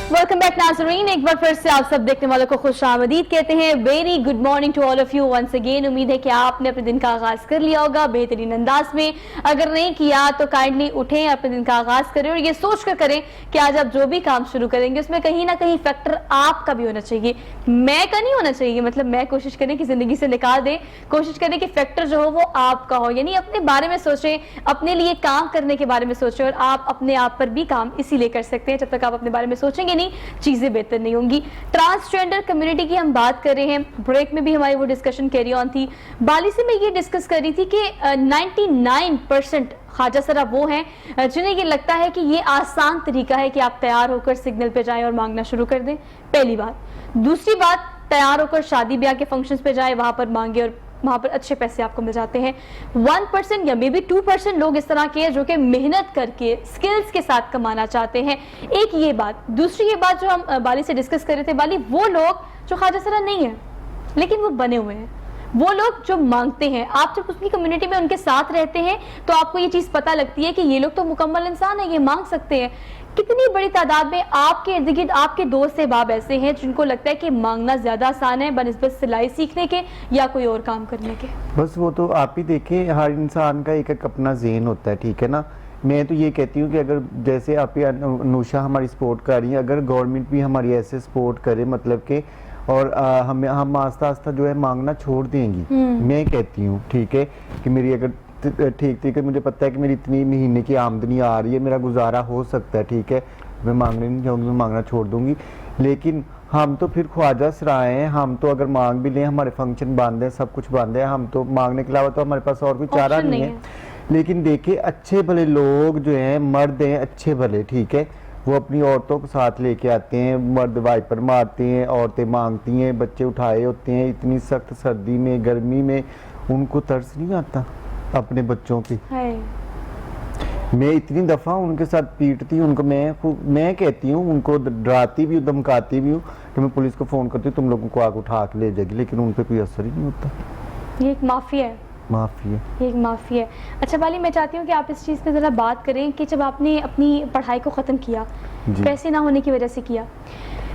Welcome back ناظرین, ایک بار پھر سے آپ سب دیکھنے والوں کو خوش آمدید کہتے ہیں. Very good morning to all of you once again. امید ہے کہ آپ نے اپنے دن کا آغاز کر لیا ہوگا بہترین انداز میں. اگر نہیں کیا تو کائنڈلی اٹھیں, اپنے دن کا آغاز کریں اور یہ سوچ کر کریں کہ آج آپ جو بھی کام شروع کریں گے اس میں کہیں نہ کہیں فیکٹر آپ کا بھی ہونا چاہیے, میں کا نہیں ہونا چاہیے. مطلب میں کوشش کریں کہ زندگی سے نکال دیں, کوشش کریں کہ فیکٹر جو ہو وہ آپ کا ہو. یعنی اپنے بارے میں سوچیں, اپنے لیے کام کرنے کے بارے میں سوچیں, اور آپ اپنے آپ پر بھی کام اسی لیے کر سکتے ہیں. جب تک آپ اپنے بارے میں سوچیں گے نہیں, چیزیں بہتر نہیں ہوں گی. ٹرانسجینڈر کمیونٹی کی ہم بات کر رہے ہیں, بریک میں بھی ہماری وہ ڈسکشن کیری آن تھی. بالی سے میں یہ ڈسکس کر رہی تھی کہ 99% خواجہ سرا وہ ہیں جنہیں یہ لگتا ہے کہ یہ آسان طریقہ ہے کہ آپ تیار ہو کر سگنل پہ جائیں اور مانگنا شروع کر دیں. پہلی بات. دوسری بات, تیار ہو کر شادی بیاہ کے فنکشنز پہ جائیں, وہاں پر مانگے اور وہاں پر اچھے پیسے آپ کو مل جاتے ہیں. 1% یا مے بی 2% لوگ اس طرح کے ہیں جو کہ محنت کر کے سکلز کے ساتھ کمانا چاہتے ہیں. ایک یہ بات. دوسری یہ بات جو ہم بالی سے ڈسکس کر رہے تھے, بالی وہ لوگ جو خواجہ سرا نہیں ہیں لیکن وہ بنے ہوئے ہیں, وہ لوگ جو مانگتے ہیں. آپ جب اس کی کمیونٹی میں ان کے ساتھ رہتے ہیں تو آپ کو یہ چیز پتہ لگتی ہے کہ یہ لوگ تو مکمل انسان ہیں, یہ مانگ سکتے ہیں. کتنی بڑی تعداد میں آپ کے ارد گرد آپ کے دوست احباب ایسے ہیں جن کو لگتا ہے کہ مانگنا زیادہ آسان ہے بنسبت سلائی سیکھنے کے یا کوئی اور کام کرنے کے. بس وہ تو آپ ہی دیکھیں, ہر انسان کا ایک اپنا ذہن ہوتا ہے, ٹھیک ہے نا. میں تو یہ کہتی ہوں کہ اگر جیسے آپ انوشا ہماری سپورٹ کر رہی ہیں, اگر گورنمنٹ بھی ہماری ایسے سپورٹ کرے, مطلب کہ اور ہم آہستہ آہستہ جو ہے مانگنا چھوڑ دیں گی. میں کہتی ہوں ٹھیک ہے کہ میری اگر ٹھیک ٹھیک ہے, مجھے پتہ ہے کہ میری اتنی مہینے کی آمدنی آ رہی ہے, میرا گزارا ہو سکتا ہے, ٹھیک ہے, میں مانگنے نہیں چاہوں گی, میں مانگنا چھوڑ دوں گی. لیکن ہم تو پھر خواجہ سرائے ہیں, ہم تو اگر مانگ بھی لیں, ہمارے فنکشن بند ہیں, سب کچھ بند ہے, ہم تو مانگنے کے علاوہ تو ہمارے پاس اور کوئی چارہ نہیں ہے. لیکن دیکھیں اچھے بھلے لوگ جو ہیں, مرد ہیں اچھے بھلے, ٹھیک ہے, وہ اپنی عورتوں کو ساتھ لے کے آتے ہیں, مرد وائپر مارتے ہیں, عورتیں مانگتی ہیں, بچے اٹھائے ہوتے ہیں, اتنی سخت سردی میں گرمی میں ان کو ترس نہیں آتا اپنے بچوں کی. میں اتنی دفعہ ان کے ساتھ پیٹتی ہوں, ان کو میں کہتی ہوں, ان کو ڈراتی بھی ہوں, دھمکاتی بھی ہوں کہ میں پولیس کو فون کرتی ہوں, تم لوگوں کو آگ اٹھا کے لے جائے گی, لیکن ان پہ کوئی اثر ہی نہیں ہوتا. یہ ایک مافیا ہے, یہ ایک مافیا ہے. اچھا بالی, میں چاہتی ہوں کہ آپ اس چیز پہ ذرا بات کریں کہ جب آپ نے اپنی پڑھائی کو ختم کیا, پیسے نہ ہونے کی وجہ سے کیا,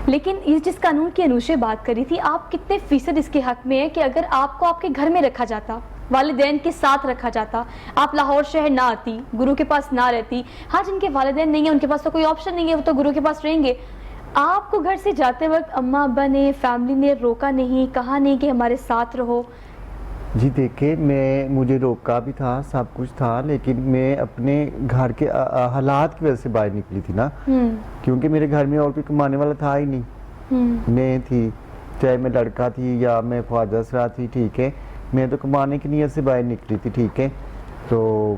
لیکن یہ جس قانون کی انوشے بات کری تھی, آپ کتنے فیصد اس کے حق میں ہے کہ اگر آپ کو آپ کے گھر میں رکھا جاتا, والدین کے ساتھ رکھا جاتا, آپ لاہور شہر نہ آتی, گرو کے پاس نہ رہتی. ہاں, جن کے والدین نہیں ہیں ان کے پاس تو کوئی آپشن نہیں ہے, وہ تو گرو کے پاس رہیں گے. آپ کو گھر سے جاتے وقت اماں ابا نے, فیملی نے روکا نہیں, کہا نہیں کہ ہمارے ساتھ رہو, جی دیکھیں مجھے روکا بھی تھا، سب کچھ تھا، لیکن میں اپنے گھر کے حالات کی وجہ سے باہر نکلی تھی نا، کیونکہ میرے گھر میں اور کوئی کمانے والا تھا ہی نہیں، میں تھی، چاہے میں لڑکا تھی یا میں خواجہ سرا تھی، ٹھیک ہے، میں تو کمانے کی نیت سے باہر نکلی تھی، ٹھیک ہے، تو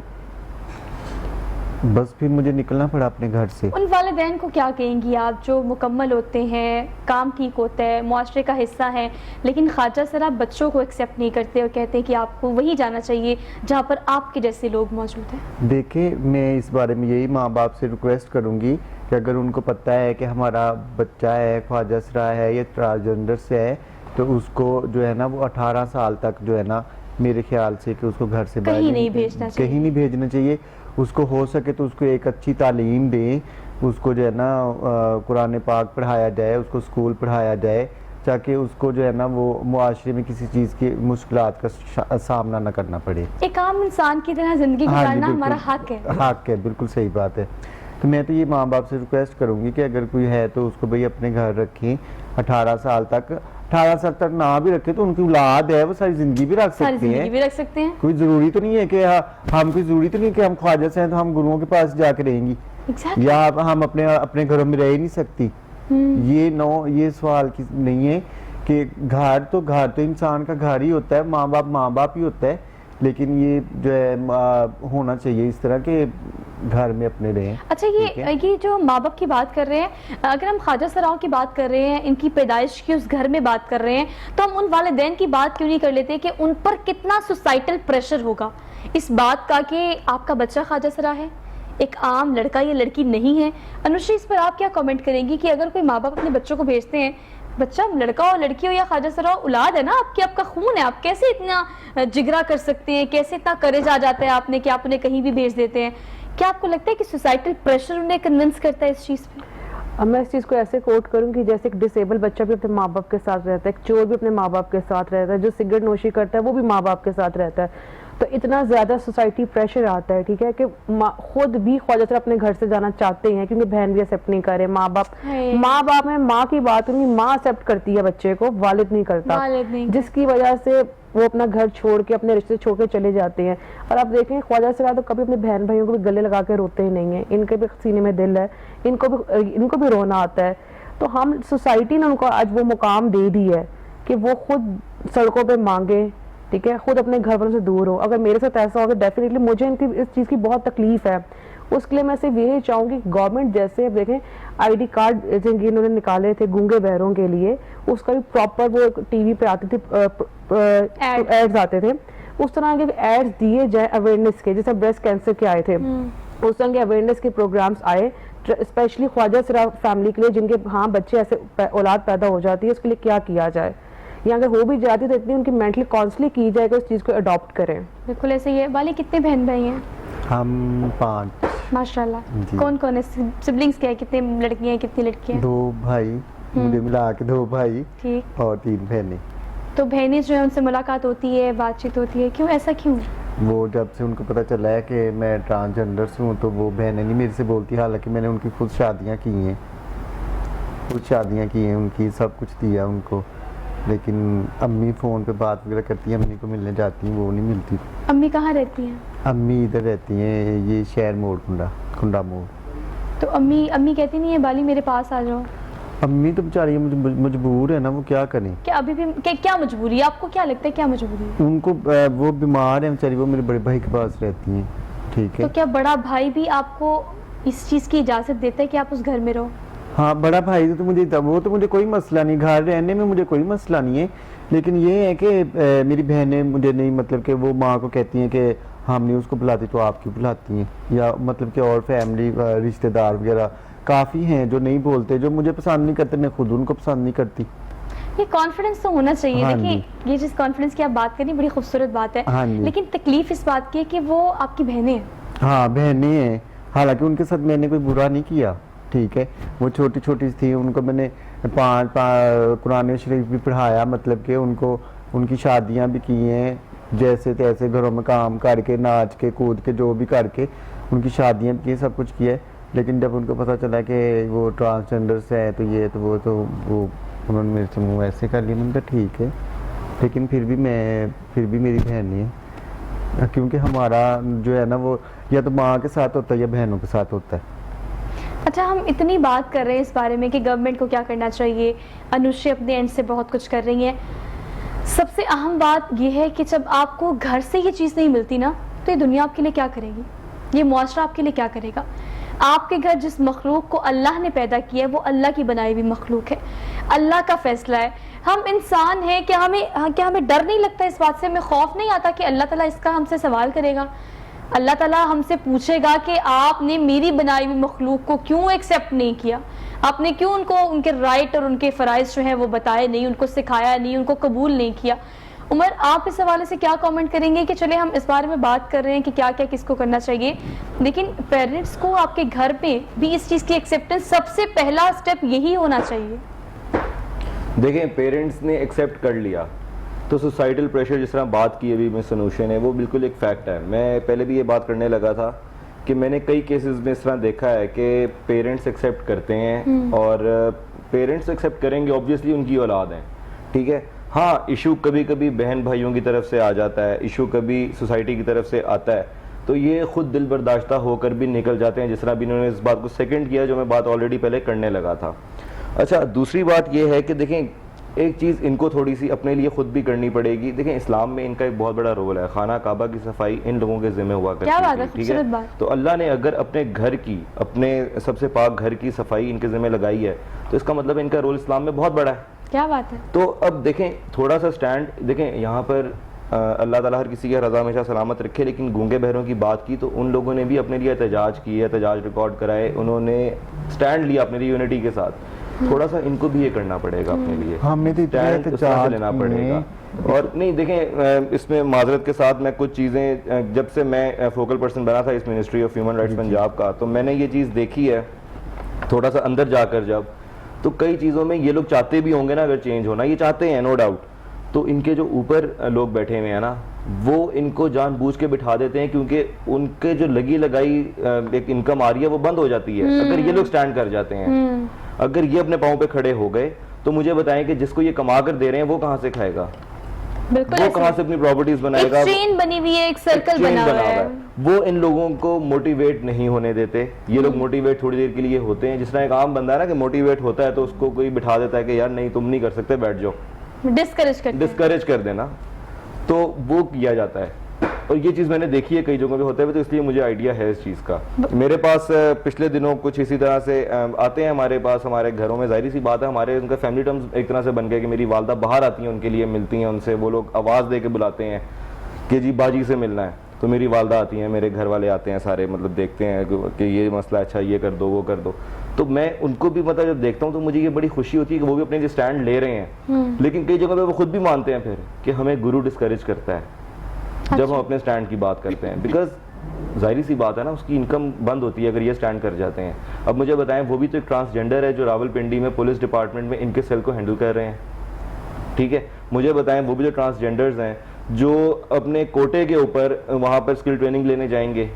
بس پھر مجھے نکلنا پڑا اپنے گھر سے۔ ان والدین کو کیا کہیں گی آپ جو مکمل ہوتے ہیں، کام ٹھیک ہوتا ہے، معاشرے کا حصہ ہیں، لیکن خواجہ سرا بچوں کو ایکسیپٹ نہیں کرتے اور کہتے ہیں کہ آپ کو وہی جانا چاہیے جہاں پر آپ کے جیسے لوگ موجود ہیں؟ دیکھیں میں اس بارے میں یہی ماں باپ سے ریکویسٹ کروں گی کہ اگر ان کو پتہ ہے کہ ہمارا بچہ ہے خواجہ سرا ہے یا ٹرانسجنڈر سے ہے، تو اس کو جو ہے نا وہ 18 سال تک جو ہے نا میرے خیال سے کہ اس کو گھر سے باہر کہیں نہیں بھیجنا چاہیے، کہیں نہیں بھیجنا چاہیے۔ اس کو ہو سکے تو اس کو ایک اچھی تعلیم دیں، اس کو جو ہے نا قرآن پاک پڑھایا جائے، اس کو اسکول پڑھایا جائے، تاکہ اس کو جو ہے نا وہ معاشرے میں کسی چیز کی مشکلات کا سامنا نہ کرنا پڑے۔ ایک عام انسان کی طرح زندگی ہاں جی، گزارنا بالکل ہمارا حق ہے۔ حق ہے، بالکل صحیح بات ہے۔ تو میں تو یہ ماں باپ سے ریکویسٹ کروں گی کہ اگر کوئی ہے تو اس کو بھئی اپنے گھر رکھیں 18 سال تک، 18 سال تک نہ بھی رکھے تو ان کی اولاد ہے، وہ ساری زندگی بھی رکھ ساری سکتے زندگی ہیں، بھی رکھ سکتے ہیں۔ کوئی ضروری تو نہیں ہے کہ کوئی ضروری تو نہیں ہے کہ ہم خواجہ سے ہیں تو ہم گروؤں کے پاس جا کے رہیں گی، Exactly. یا ہم اپنے گھروں میں رہ ہی نہیں سکتی۔ یہ سوال نہیں ہے کہ گھر تو انسان کا گھر ہی ہوتا ہے، ماں باپ ہی ہوتا ہے، لیکن یہ جو ہے ہونا چاہیے اس طرح کہ گھر میں اپنے رہیں۔ اچھا یہ جو ماں باپ کی بات کر رہے ہیں، اگر ہم خواجہ سراؤں کی بات کر رہے ہیں، ان کی پیدائش کی اس گھر میں بات کر رہے ہیں، تو ہم ان والدین کی بات کیوں نہیں کر لیتے کہ ان پر کتنا سوسائٹل پریشر ہوگا اس بات کا کہ آپ کا بچہ خواجہ سرا ہے، ایک عام لڑکا یا لڑکی نہیں ہے۔ انوشری اس پر آپ کیا کامنٹ کریں گی کہ اگر کوئی ماں باپ اپنے بچوں کو بھیجتے ہیں، بچہ لڑکا ہو لڑکی ہو یا خواجہ سرا ہو، اولاد ہے نا آپ کا خون ہے، آپ کیسے اتنا جگرا کر سکتے ہیں، کیسے اتنا کریج آ جاتا ہے آپ نے کہ آپ انہیں کہیں بھی بھیج دیتے ہیں؟ کیا آپ کو لگتا ہے کہ سوسائٹل پریشر انہیں کنونس کرتا ہے اس چیز پہ؟ اب میں اس چیز کو ایسے کوٹ کروں کہ جیسے ایک ڈسیبل بچہ بھی اپنے ماں باپ کے ساتھ رہتا ہے، ایک چور بھی اپنے ماں باپ کے ساتھ رہتا ہے، جو سگریٹ نوشی کرتا ہے وہ بھی ماں باپ کے ساتھ رہتا ہے، تو اتنا زیادہ سوسائٹی پریشر آتا ہے، ٹھیک ہے، کہ خود بھی خواجہ سرا اپنے گھر سے جانا چاہتے ہیں کیونکہ بہن بھی ایکسیپٹ نہیں کرے، ماں باپ میں ماں کی بات ان کی ماں ایکسیپٹ کرتی ہے بچے کو، والد نہیں کرتا، جس کی وجہ سے وہ اپنا گھر چھوڑ کے اپنے رشتے چھوڑ کے چلے جاتے ہیں۔ اور آپ دیکھیں خواجہ سرا تو کبھی اپنے بہن بھائیوں کو بھی گلے لگا کے روتے ہی نہیں ہیں، ان کے بھی سینے میں دل ہے، ان کو بھی رونا آتا ہے۔ تو ہم سوسائٹی نے ان کو آج وہ مقام دے دی ہے کہ وہ خود سڑکوں پہ مانگے، ٹھیک ہے، خود اپنے گھر والوں سے دور ہو۔ اگر میرے ساتھ ایسا ہوگا ڈیفینیٹلی مجھے اس چیز کی بہت تکلیف ہے، اس کے لیے میں صرف یہی چاہوں گی گورنمنٹ جیسے دیکھیں آئی ڈی کارڈ انہوں نے نکالے تھے گونگے بہروں کے لیے، اس کا بھی پراپر وہ ٹی وی پہ آتے تھے ایڈز آتے تھے، اس طرح کے ایڈز دیے جائے اویئرنیس کے، جیسے بریسٹ کینسر کے آئے تھے، اس طرح کے اویئرنیس کے پروگرامز آئے اسپیشلی خواجہ سرا فیملی کے لیے جن کے بچے ایسے اولاد پیدا ہو جاتی ہے، اس کے لیے کیا کیا جائے، یا اگر ہو بھی جاتی تو اتنی ان کی مینٹلی کاؤنسلنگ کی جائے کہ اس چیز کو اڈاپٹ کریں۔ بالکل ایسے ہی ہے۔ بالی کتنے بہن بھائی ہیں؟ ہم 5۔ ماشاءاللہ۔ کون کون ہے؟ سبلنگز کیا ہے؟ کتنے لڑکیاں ہیں کتنی لڑکیاں ہیں؟ 2 بھائی، مجھے ملا کے 2 بھائی ٹھیک۔ اور 3 بہنیں۔ تو بہنیں جو ہے ان سے ملاقات ہوتی ہے، بات چیت ہوتی ہے، کیوں ایسا کیوں؟ وہ جب سے ان کو پتہ چلا ہے کہ میں ٹرانسجنڈر سے ہوں تو وہ بہنیں نہیں میرے سے بولتی، حالانکہ میں نے ان کی خود شادیاں کی ہیں ان کی، سب کچھ دیا ان کو، لیکن امی فون پہ بات وغیرہ کرتی ہیں، امی کو ملنے جاتی ہیں، وہ نہیں ملتی۔ امی کہاں رہتی ہیں؟ امی ادھر رہتی ہیں، یہ شہر موڑ کھنڈا موڑ۔ تو امی کہتی نہیں ہے بالی میرے پاس آ جاؤ؟ امی تو بیچاری مجبور ہے نا، وہ کیا کریں؟ کیا ابھی بھی کیا مجبوری ہے؟ آپ کو کیا لگتا ہے کیا مجبوری ہے؟ ان کو وہ بیمار ہیں بیچاری، وہ میرے بڑے بھائی کے پاس رہتی ہیں، ٹھیک ہے۔ تو کیا بڑا بھائی بھی آپ کو اس چیز کی اجازت دیتا ہے کہ آپ اس گھر میں رہو؟ ہاں بڑا بھائی تو مجھے کوئی مسئلہ نہیں، گھر رہنے میں مجھے کوئی مسئلہ نہیں ہے، لیکن یہ ہے کہ میری بہنیں مجھے نہیں، مطلب کہ وہ ماں کو کہتی ہیں کہ ہم نہیں اس کو بلاتی تو آپ کیوں بلاتی ہیں، یا مطلب کہ اور فیملی رشتہ دار وغیرہ کافی ہیں جو نہیں بولتے، جو مجھے پسند نہیں کرتے، میں خود ان کو پسند نہیں کرتی۔ یہ کانفیڈنس تو ہونا چاہیے۔ دیکھیں یہ جس کانفیڈنس کی آپ بات کریں بڑی خوبصورت بات ہے، لیکن تکلیف اس بات کی ہے کہ وہ آپ کی بہنیں ہیں۔ ہاں بہنیں ہیں، حالانکہ ان کے ساتھ میں نے کوئی برا نہیں کیا، ٹھیک ہے، وہ چھوٹی چھوٹی تھی، ان کو میں نے 5 قرآن شریف بھی پڑھایا، مطلب کہ ان کی شادیاں بھی کی ہیں، جیسے تیسے گھروں میں کام کر کے، ناچ کے کود کے، جو بھی کر کے ان کی شادیاں بھی کی، سب کچھ کیا ہے، لیکن جب ان کو پتہ چلا کہ وہ ٹرانسجنڈر سے ہے تو وہ انہوں نے میرے سے منہ ایسے کر لیا، میں نے کہا ٹھیک ہے، لیکن پھر بھی میں پھر بھی میری بہن نہیں ہے، کیونکہ ہمارا جو ہے نا وہ یا تو ماں کے ساتھ ہوتا ہے یا بہنوں کے ساتھ ہوتا ہے۔ اچھا، ہم اتنی بات کر رہے ہیں اس بارے میں کہ گورنمنٹ کو کیا کرنا چاہیے، انوشی اپنے اینڈ سے بہت کچھ کر رہی ہیں، سب سے اہم بات یہ ہے کہ جب آپ کو گھر سے یہ چیز نہیں ملتی نا تو یہ دنیا آپ کے لیے کیا کرے گی، یہ معاشرہ آپ کے لیے کیا کرے گا؟ آپ کے گھر جس مخلوق کو اللہ نے پیدا کیا ہے وہ اللہ کی بنائی ہوئی مخلوق ہے، اللہ کا فیصلہ ہے۔ ہم انسان ہیں، کیا ہمیں ڈر نہیں لگتا اس بات سے، ہمیں خوف نہیں آتا کہ اللہ تعالیٰ اس کا ہم سے سوال کرے گا، اللہ تعالیٰ ہم سے پوچھے گا کہ آپ نے میری بنائی ہوئی مخلوق کو کیوں ایکسیپٹ نہیں کیا، آپ نے کیوں ان کو ان کے رائٹ اور ان کے فرائض جو ہیں وہ بتائے نہیں، ان کو سکھایا نہیں، ان کو قبول نہیں کیا؟ عمر، آپ اس حوالے سے کیا کامنٹ کریں گے کہ چلے ہم اس بارے میں بات کر رہے ہیں کہ کیا کیا کس کو کرنا چاہیے، لیکن پیرنٹس کو آپ کے گھر پہ بھی اس چیز کی ایکسیپٹنس سب سے پہلا سٹیپ یہی ہونا چاہیے؟ دیکھیں، پیرنٹس نے ایکسیپٹ کر لیا تو سوسائٹل پریشر جس طرح بات کی ابھی مس انوشا نے، وہ بالکل ایک فیکٹ ہے۔ میں پہلے بھی یہ بات کرنے لگا تھا کہ میں نے کئی کیسز میں اس طرح دیکھا ہے کہ پیرنٹس ایکسیپٹ کرتے ہیں، اور پیرنٹس ایکسیپٹ کریں گے، اوبویسلی ان کی اولاد ہیں، ٹھیک ہے۔ ہاں، ایشو کبھی کبھی بہن بھائیوں کی طرف سے آ جاتا ہے، ایشو کبھی سوسائٹی کی طرف سے آتا ہے، تو یہ خود دل برداشتہ ہو کر بھی نکل جاتے ہیں، جس طرح بھی انہوں نے اس بات کو سیکنڈ کیا جو میں بات آلریڈی پہلے کرنے لگا تھا۔ اچھا، دوسری بات یہ ہے کہ دیکھیں، ایک چیز ان کو تھوڑی سی اپنے لیے خود بھی کرنی پڑے گی۔ دیکھیں، اسلام میں ان کا ایک بہت بڑا رول ہے، خانہ کعبہ کی صفائی ان لوگوں کے ذمہ ہوا کرتی ہے، ٹھیک ہے۔ تو اللہ نے اگر اپنے گھر کی، اپنے سب سے پاک گھر کی صفائی ان کے ذمہ لگائی ہے تو اس کا مطلب ان کا رول اسلام میں بہت بڑا ہے۔ کیا بات ہے۔ تو اب دیکھیں، تھوڑا سا سٹینڈ دیکھیں یہاں پر، اللہ تعالیٰ ہر کسی کا رضا ہمیشہ سلامت رکھے، لیکن گونگے بہروں کی بات کی تو ان لوگوں نے بھی اپنے لیے احتجاج کی ہے، احتجاج ریکارڈ کرائے، انہوں نے سٹینڈ لیا اپنے لیے یونٹی کے ساتھ۔ تھوڑا سا ان کو بھی یہ کرنا پڑے گا اپنے لیے، ہمیں تو احتجاج لینا پڑے گا۔ اور نہیں، دیکھیں، اس میں معذرت کے ساتھ میں کچھ چیزیں، جب سے میں فوکل پرسن بنا تھا اس ministry of human rights Punjab کا، تو میں نے یہ چیز دیکھی ہے تھوڑا سا اندر جا کر، جب تو کئی چیزوں میں یہ لوگ چاہتے بھی ہوں گے نا، اگر چینج ہونا یہ چاہتے ہیں نو ڈاؤٹ، تو ان کے جو اوپر لوگ بیٹھے ہوئے ہیں نا، وہ ان کو جان بوجھ کے بٹھا دیتے ہیں، کیونکہ ان کے جو لگی لگائی ایک انکم آ رہی ہے وہ بند ہو جاتی ہے اگر یہ لوگ سٹینڈ کر جاتے ہیں۔ اگر یہ اپنے پاؤں پہ کھڑے ہو گئے تو مجھے بتائیں کہ جس کو یہ کما کر دے رہے ہیں وہ کہاں سے کھائے گا، وہ کہاں سے اپنی پراپرٹیز بنائے گا؟ ایک چین بنی ہوئی ہے، ایک سرکل بنا ہوا ہے۔ وہ ان لوگوں کو موٹیویٹ نہیں ہونے دیتے۔ یہ لوگ موٹیویٹ تھوڑی دیر کے لیے ہوتے ہیں، جس طرح ایک عام بندہ ہے نا کہ موٹیویٹ ہوتا ہے تو اس کو کوئی بٹھا دیتا ہے کہ یار نہیں تم نہیں کر سکتے، بیٹھ جاؤ، ڈسکریج کر دینا، تو وہ کیا جاتا ہے۔ اور یہ چیز میں نے دیکھی ہے کئی جگہوں پہ ہوتے ہوئے، تو اس لیے مجھے آئیڈیا ہے اس چیز کا۔ میرے پاس پچھلے دنوں کچھ اسی طرح سے آتے ہیں ہمارے پاس، ہمارے گھروں میں، ظاہری سی بات ہے ہمارے ان کا فیملی ٹرمز ایک طرح سے بن گیا کہ میری والدہ باہر آتی ہیں ان کے لیے، ملتی ہیں ان سے، وہ لوگ آواز دے کے بلاتے ہیں کہ جی باجی سے ملنا ہے، تو میری والدہ آتی ہیں، میرے گھر والے آتے ہیں سارے، مطلب دیکھتے ہیں کہ یہ مسئلہ اچھا یہ کر دو وہ کر دو، تو میں ان کو بھی مطلب جب دیکھتا ہوں تو مجھے یہ بڑی خوشی ہوتی ہے کہ وہ بھی اپنے لیے سٹینڈ لے رہے ہیں۔ لیکن کئی جگہ پہ وہ خود بھی مانتے ہیں پھر کہ ہمیں گرو ڈسکریج کرتا ہے جب ہم اپنے سٹینڈ کی بات کرتے ہیں، بیکاز ظاہری سی بات ہے نا، اس کی انکم بند ہوتی ہے اگر یہ سٹینڈ کر جاتے ہیں۔ اب مجھے بتائیں، وہ بھی تو ایک ٹرانسجینڈر ہے جو راول پنڈی میں پولیس ڈپارٹمنٹ میں ان کے سیل کو ہینڈل کر رہے ہیں، ٹھیک ہے۔ مجھے بتائیں، وہ بھی جو ٹرانسجینڈرز ہیں جو اپنے کوٹے کے اوپر وہاں پر اسکل ٹریننگ لینے جائیں گے،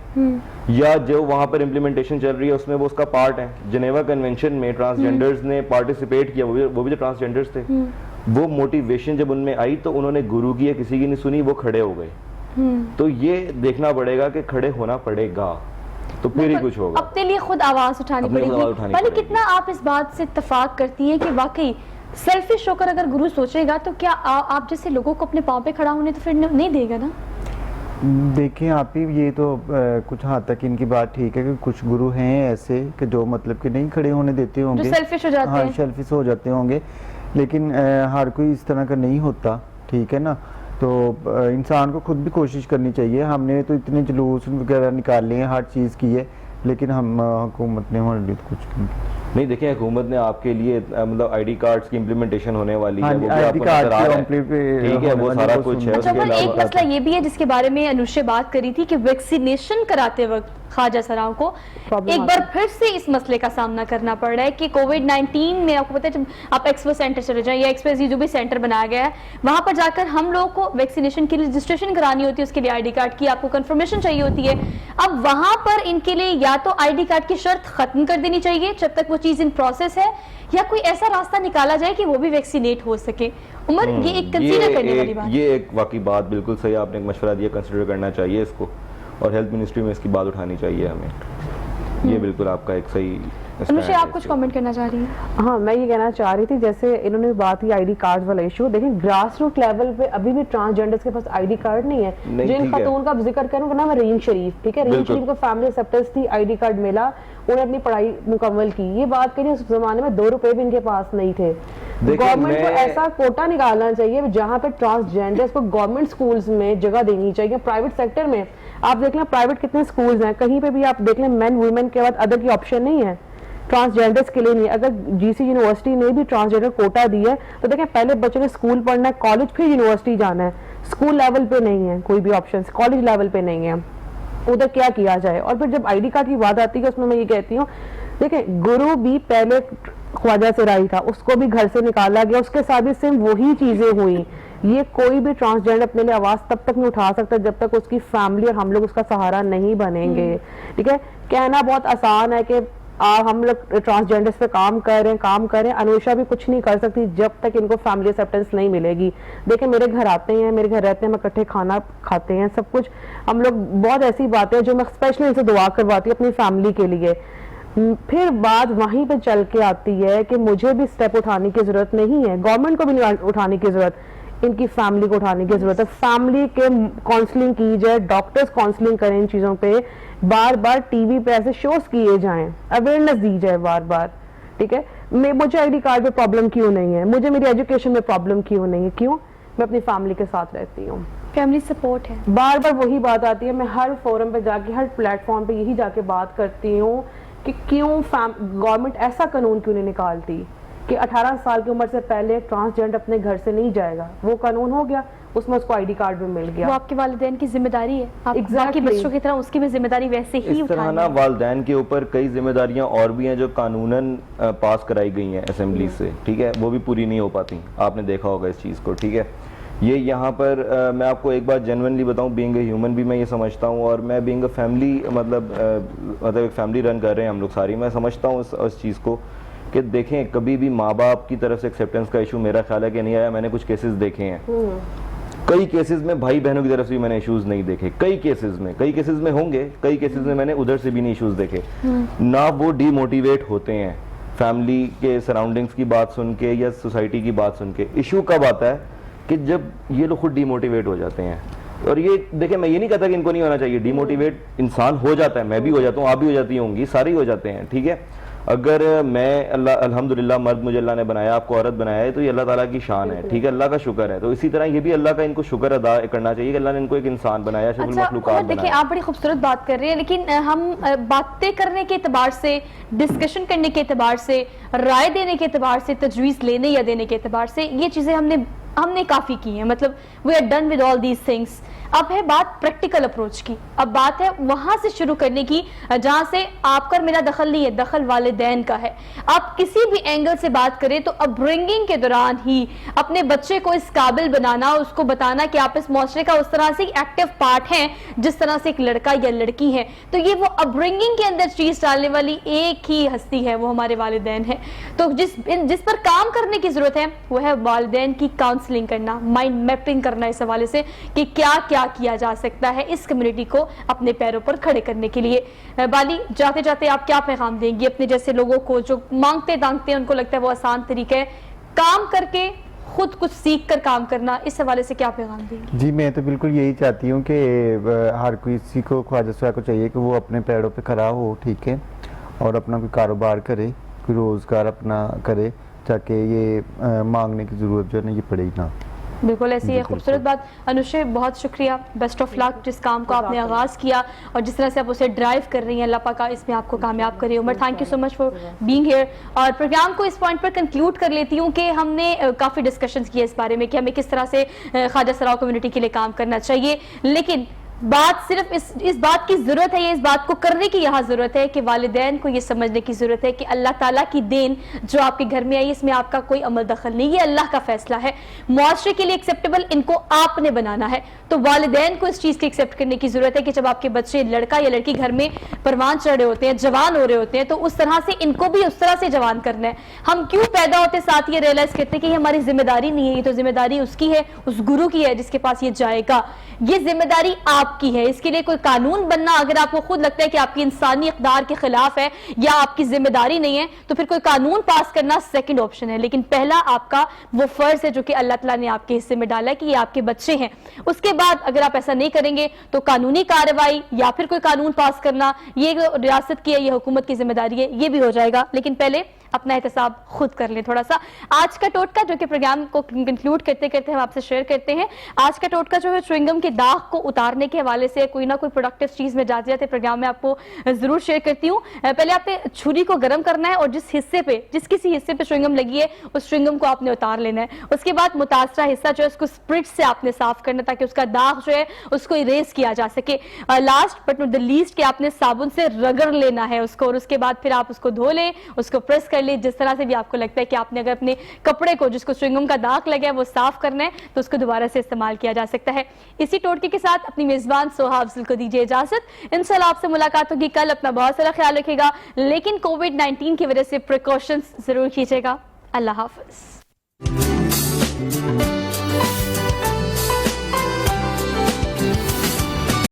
یا جو وہاں پر امپلیمنٹیشن چل رہی ہے اس میں وہ اس کا پارٹ ہے، جنیوا کنونشن میں ٹرانسجینڈرز نے پارٹیسپیٹ کیا، وہ بھی جو ٹرانسجینڈرز تھے، وہ موٹیویشن جب ان میں آئی تو انہوں نے گرو کی یا کسی کی نہیں سنی، وہ کھڑے ہو گئے۔ تو یہ دیکھنا پڑے گا کہ کھڑے ہونا پڑے گا تو پھر ہی کچھ ہوگا، اپنے لیے خود آواز اٹھانی پڑے گی۔ پہلے کتنا آپ اس بات سے اتفاق کرتی ہیں کہ واقعی سیلفش ہو کر اگر گرو سوچے گا تو کیا آپ جیسے لوگوں کو اپنے پاؤں پہ کھڑا ہونے تو پھر نہیں دے گا نا؟ دیکھیں آپ ہی، یہ تو کچھ حد تک ان کی بات ٹھیک ہے کہ کچھ گرو ہیں ایسے کہ جو مطلب کہ نہیں کھڑے ہونے دیتے ہوں گے، جو سیلفش ہو جاتے ہیں، سیلفش ہو جاتے ہوں گے، لیکن ہر کوئی اس طرح کا نہیں ہوتا، ٹھیک ہے نا۔ تو انسان کو خود بھی کوشش کرنی چاہیے۔ ہم نے تو اتنے جلوس وغیرہ نکال لیے ہیں، ہر چیز کی ہے، لیکن ہم حکومت نے ہمارے لیے کچھ نہیں۔ دیکھیں، حکومت نے آپ کے لیے مطلب آئی ڈی کارڈز کی امپلیمنٹیشن ہونے والی ہے، ٹھیک ہے، وہ سارا کچھ ہے۔ اچھا، ایک مسئلہ یہ بھی ہے جس کے بارے میں انوشا بات کری تھی کہ ویکسینیشن کراتے وقت خواجہ سراؤں کو ایک بار پھر سے اس مسئلے کا سامنا کرنا پڑ رہا ہے کہ کووڈ-19 میں آپ کو پتہ ہے، جب آپ ایکسپو سینٹر چلے جائیں یا ایکسپو جو بھی سینٹر بنایا گیا ہے، وہاں پر جا کر ہم لوگوں کو ویکسینیشن کے لیے رجسٹریشن کرانی ہوتی ہے، اس کے لیے آئی ڈی کارڈ کی آپ کو کنفرمیشن چاہیے ہوتی ہے۔ اب وہاں پر ان کے لیے یا تو آئی ڈی کارڈ کی شرط ختم کر دینی چاہیے جب تک وہ چیز ان پروسیس ہے یا کوئی ایسا راستہ نکالا جائے کہ وہ بھی ویکسینیٹ ہو سکے؟ عمر یہ ایک کنسیڈر کرنے والی بات ہے. یہ ایک واقعی بات بالکل صحیح آپ نے ایک مشورہ دیا, کنسیڈر کرنا چاہیے اس کو, اور ہیلتھ منسٹری میں اس کی بات اٹھانی چاہیے ہمیں. یہ بالکل آپ کا ایک صحیح. انوشے آپ کچھ کامنٹ کرنا چاہ رہی ہیں؟ ہاں میں یہ کہنا چاہ رہی تھی, جیسے انہوں نے بات کی آئی ڈی کارڈ والا ایشو, دیکھیں گراس روٹ لیول پہ ابھی بھی ٹرانسجینڈرز کے پاس آئی ڈی کارڈ نہیں ہے. جن خاتون کا ذکر کروں نا میں رحیم شریف, ٹھیک ہے, رحیم شریف کو فیملی ایکسیپٹنس تھی, آئی ڈی کارڈ ملا, انہوں نے اپنی پڑھائی مکمل کی. یہ بات کہی اس زمانے میں 2 روپے بھی ان کے پاس نہیں تھے. گورنمنٹ کو ایسا کوٹا نکالنا چاہیے جہاں پہ ٹرانسجینڈرز کو گورنمنٹ سکولز میں جگہ دینی چاہیے. پرائیویٹ سیکٹر میں آپ دیکھ لیں پرائیویٹ کتنے سکولز ہیں, کہیں پہ بھی آپ دیکھ لیں مین ویمن کے بعد ادر کی آپشن نہیں ہے, ٹرانسجینڈرز کے لیے نہیں ہے. اگر جی سی یونیورسٹی نے بھی ٹرانسجینڈر کوٹا دیا ہے تو دیکھیں پہلے بچے نے اسکول پڑھنا ہے, کالج پھر یونیورسٹی جانا ہے. اسکول لیول پہ نہیں ہے کوئی بھی آپشن, کالج لیول پہ نہیں ہے, ادھر کیا کیا جائے. اور پھر جب آئی ڈی کارڈ کی بات آتی ہے اس میں یہ کہتی ہوں, دیکھیں گرو بھی پہلے خواجہ سرائی تھا, اس کو بھی گھر سے نکالا گیا, اس کے ساتھ بھی سیم وہی چیزیں ہوئی. یہ کوئی بھی ٹرانسجینڈر اپنے لیے آواز تب تک نہیں اٹھا سکتا جب تک اس کی فیملی اور ہم لوگ اس کا سہارا نہیں بنیں گے. ٹھیک ہے, کہنا بہت آسان ہے کہ ہم لوگ ٹرانسجینڈرز پہ کام کر رہے ہیں. انوشا بھی کچھ نہیں کر سکتی جب تک ان کو فیملی ایکسیپٹنس نہیں ملے گی. دیکھیں میرے گھر آتے ہیں, میرے گھر رہتے ہیں, ہم اکٹھے کھانا کھاتے ہیں, سب کچھ ہم لوگ, بہت ایسی باتیں جو میں اسپیشلی ان سے دعا کرواتی ہوں اپنی فیملی کے لیے. پھر بات وہیں پہ چل کے آتی ہے کہ مجھے بھی سٹیپ اٹھانے کی ضرورت نہیں ہے, گورنمنٹ کو بھی نہیں اٹھانے کی ضرورت, ان کی فیملی کو اٹھانے کی ضرورت ہے. فیملی کے کاؤنسلنگ کی جائے, ڈاکٹرز کاؤنسلنگ کریں ان چیزوں پہ, بار بار ٹی وی پہ ایسے شوز کیے جائیں, اویئرنیس دی جائے بار بار. ٹھیک ہے, مجھے آئی ڈی کارڈ پہ پرابلم کیوں نہیں ہے, مجھے میری ایجوکیشن میں پرابلم کیوں نہیں ہے, کیوں؟ میں اپنی فیملی کے ساتھ رہتی ہوں, فیملی سپورٹ ہے. بار بار وہی بات آتی ہے, میں ہر فورم پہ جا کے, ہر پلیٹ فارم پہ یہی جا کے بات کرتی ہوں کہ کیوں گورنمنٹ ایسا قانون کیوں نہیں نکالتی کہ 18 سال کی عمر سے پہلے ٹرانسجینڈر اپنے گھر سے نہیں جائے گا. وہ قانون ہو گیا, اس میں اس کو آئی ڈی کارڈ بھی مل گیا. وہ آپ کے والدین کی ذمہ داری ہے, آپ باقی بچوں کی طرح اس کی بھی ذمہ داری ویسے ہی اس طرح نا والدین کے اوپر کئی ذمہ داریاں اور بھی ہیں جو قانوناً پاس کرائی گئی ہیں اسمبلی سے, ٹھیک ہے, وہ بھی پوری نہیں ہو پاتی. آپ نے دیکھا ہوگا اس چیز کو, ٹھیک ہے. یہ یہاں پر میں آپ کو ایک بات جینوئنلی بتاؤں, بینگ اے ہیومن بھی میں یہ سمجھتا ہوں, اور میں بینگ اے فیملی مطلب ایک فیملی رن کر رہے ہیں ہم لوگ ساری, میں سمجھتا ہوں اس چیز کو کہ دیکھیں کبھی بھی ماں باپ کی طرف سے ایکسیپٹنس کا ایشو میرا خیال ہے کہ نہیں آیا. میں نے کچھ کیسز دیکھے ہیں, کئی کیسز میں بھائی بہنوں کی طرف سے بھی میں نے ایشوز نہیں دیکھے, کئی کیسز میں ہوں گے, کئی کیسز میں نے ادھر سے بھی نہیں ایشوز دیکھے. نہ وہ ڈی موٹیویٹ ہوتے ہیں فیملی کے سراؤنڈنگز کی بات سن کے یا سوسائٹی کی بات سن کے. ایشو کب آتا ہے کہ جب یہ لوگ خود ڈی موٹیویٹ ہو جاتے ہیں. اور یہ دیکھیں میں یہ نہیں کہتا کہ ان کو نہیں ہونا چاہیے, ڈی موٹیویٹ انسان ہو جاتا ہے, میں بھی ہو جاتا ہوں, آپ بھی ہو جاتی ہوں گی, سارے ہی ہو جاتے ہیں. ٹھیک ہے, اگر میں الحمدللہ مرد مجھے اللہ نے بنایا, آپ کو عورت بنایا ہے, تو یہ اللہ تعالیٰ کی شان ہے, ٹھیک ہے, اللہ کا شکر ہے. تو اسی طرح یہ بھی اللہ کا ان کو شکر ادا کرنا چاہیے کہ اللہ نے ان کو ایک انسان بنایا, اشرف المخلوقات بنایا. دیکھیں آپ بڑی خوبصورت بات کر رہے ہیں, لیکن ہم باتیں کرنے کے اعتبار سے, ڈسکشن کرنے کے اعتبار سے, رائے دینے کے اعتبار سے, تجویز لینے یا دینے کے اعتبار سے یہ چیزیں ہم نے کافی کی ہیں. مطلب we are done with all these things. اب ہے بات پریکٹیکل اپروچ کی, اب بات ہے وہاں سے شروع کرنے کی جہاں سے آپ کا میرا دخل نہیں ہے, دخل والدین کا ہے. آپ کسی بھی اینگل سے بات کریں تو اپ برنگنگ کے دوران ہی اپنے بچے کو اس قابل بنانا, اس کو بتانا کہ آپ اس معاشرے کا اس طرح سے ایکٹیو پارٹ ہیں جس طرح سے ایک لڑکا یا لڑکی ہے. تو یہ وہ اپ برنگنگ کے اندر چیز ڈالنے والی ایک ہی ہستی ہے, وہ ہمارے والدین ہیں. تو جس پر کام کرنے کی ضرورت ہے وہ ہے والدین کی کاؤنسلنگ کرنا, مائنڈ میپنگ کرنا اس حوالے سے کہ کیا کیا جا سکتا ہے اس کمیونٹی کو اپنے پیروں پر کھڑے کرنے کے لیے. بالی جاتے جاتے آپ کیا پیغام دیں گی اپنے جیسے لوگوں کو جو مانگتے دانگتے ہیں, ان کو لگتا ہے وہ آسان طریقہ ہے, کام کر کے خود کچھ سیکھ کر کام کرنا, اس حوالے سے کیا پیغام دیں گے؟ جی میں تو بالکل یہی چاہتی ہوں کہ ہر کسی کو, خواجہ سرائی کو چاہیے کہ وہ اپنے پیروں پہ کھڑا ہو, ٹھیک ہے, اور اپنا کوئی کاروبار کرے, کوئی روزگار اپنا کرے, تاکہ یہ مانگنے کی ضرورت جو ہے نا یہ پڑے ہی نہ. بالکل ایسی ہے خوبصورت بات. انوشے بہت شکریہ, بیسٹ آف لک, جس کام کو آپ نے آغاز کیا اور جس طرح سے آپ اسے ڈرائیو کر رہی ہیں, اللہ پاک اس میں آپ کو کامیاب کرے. Umar thank you so much for being here. اور پروگرام کو اس پوائنٹ پر کنکلوڈ کر لیتی ہوں کہ ہم نے کافی ڈسکشنز کیے اس بارے میں کہ ہمیں کس طرح سے خواجہ سراؤ کمیونٹی کے لیے کام کرنا چاہیے, لیکن بات صرف اس بات کی ضرورت ہے, اس بات کو کرنے کی یہاں ضرورت ہے کہ والدین کو یہ سمجھنے کی ضرورت ہے کہ اللہ تعالیٰ کی دین جو آپ کے گھر میں آئی اس میں آپ کا کوئی عمل دخل نہیں, یہ اللہ کا فیصلہ ہے, معاشرے کے لیے ایکسیپٹیبل ان کو آپ نے بنانا ہے. تو والدین کو اس چیز کی ایکسیپٹ کرنے کی ضرورت ہے کہ جب آپ کے بچے لڑکا یا لڑکی گھر میں پروان چڑھ رہے ہوتے ہیں, جوان ہو رہے ہوتے ہیں, تو اس طرح سے ان کو بھی اس طرح سے جوان کرنا ہے. ہم کیوں پیدا ہوتے ساتھ یہ ریئلائز کرتے ہیں کہ یہ ہماری ذمہ داری نہیں ہے, یہ تو ذمہ داری اس کی ہے, اس گرو کی ہے جس کے پاس یہ جائے گا. یہ ذمہ داری آپ کی ہے. اس کے لیے کوئی قانون بننا اگر آپ کو خود لگتا ہے کہ آپ کی انسانی اقدار کے خلاف ہے یا آپ کی ذمہ داری نہیں ہے, تو پھر کوئی قانون پاس کرنا سیکنڈ آپشن ہے. لیکن پہلا آپ کا وہ فرض ہے جو کہ اللہ تعالیٰ نے آپ کے حصے میں ڈالا ہے کہ یہ آپ کے بچے ہیں. اس کے بعد اگر آپ ایسا نہیں کریں گے تو قانونی کارروائی یا پھر کوئی قانون پاس کرنا یہ ریاست کی ہے, یہ حکومت کی ذمہ داری ہے, یہ بھی ہو جائے گا. لیکن پہلے اپنا احتساب خود کر لیں تھوڑا سا. آج کا ٹوٹکا جو کہ پروگرام کو کنکلوڈ کرتے کرتے ہم آپ سے شیئر کرتے ہیں, آج کا ٹوٹکا جو ہے چوئنگم کے داغ کو اتارنے کے حوالے سے کوئی نہ کوئی پروڈکٹیو چیز میں جاتے جاتے پروگرام میں آپ کو ضرور شیئر کرتی ہوں. پہلے آپ نے چھری کو گرم کرنا ہے اور جس کسی حصے پہ چوئنگم لگی ہے اس چوئنگم کو آپ نے اتار لینا ہے. اس کے بعد متاثرہ حصہ جو ہے اس کو اسپرٹ سے آپ نے صاف کرنا تاکہ اس کا داغ جو ہے اس کو اریز کیا جا سکے. Last but not the least کہ آپ نے صابن سے رگڑ لینا ہے اس کو, اور اس کے بعد پھر آپ اس کو دھو لیں, اس کو پریس کر لیں. جس طرح سے بھی آپ کو لگتا ہے کہ آپ نے اگر اپنے کپڑے کو جس کو چوئنگم کا داغ لگا ہے وہ صاف کرنا ہے تو اس کو دوبارہ سے استعمال کیا جا سکتا ہے. اسی ٹوٹکے کے ساتھ اپنی میزبان سوہا افضل کو دیجیے اجازت. انشاءاللہ آپ سے ملاقات ہوگی کل. اپنا بہت سارا خیال رکھے گا, لیکن کووڈ-19 کی وجہ سے پریکاشنز ضرور کیجیے گا. اللہ حافظ.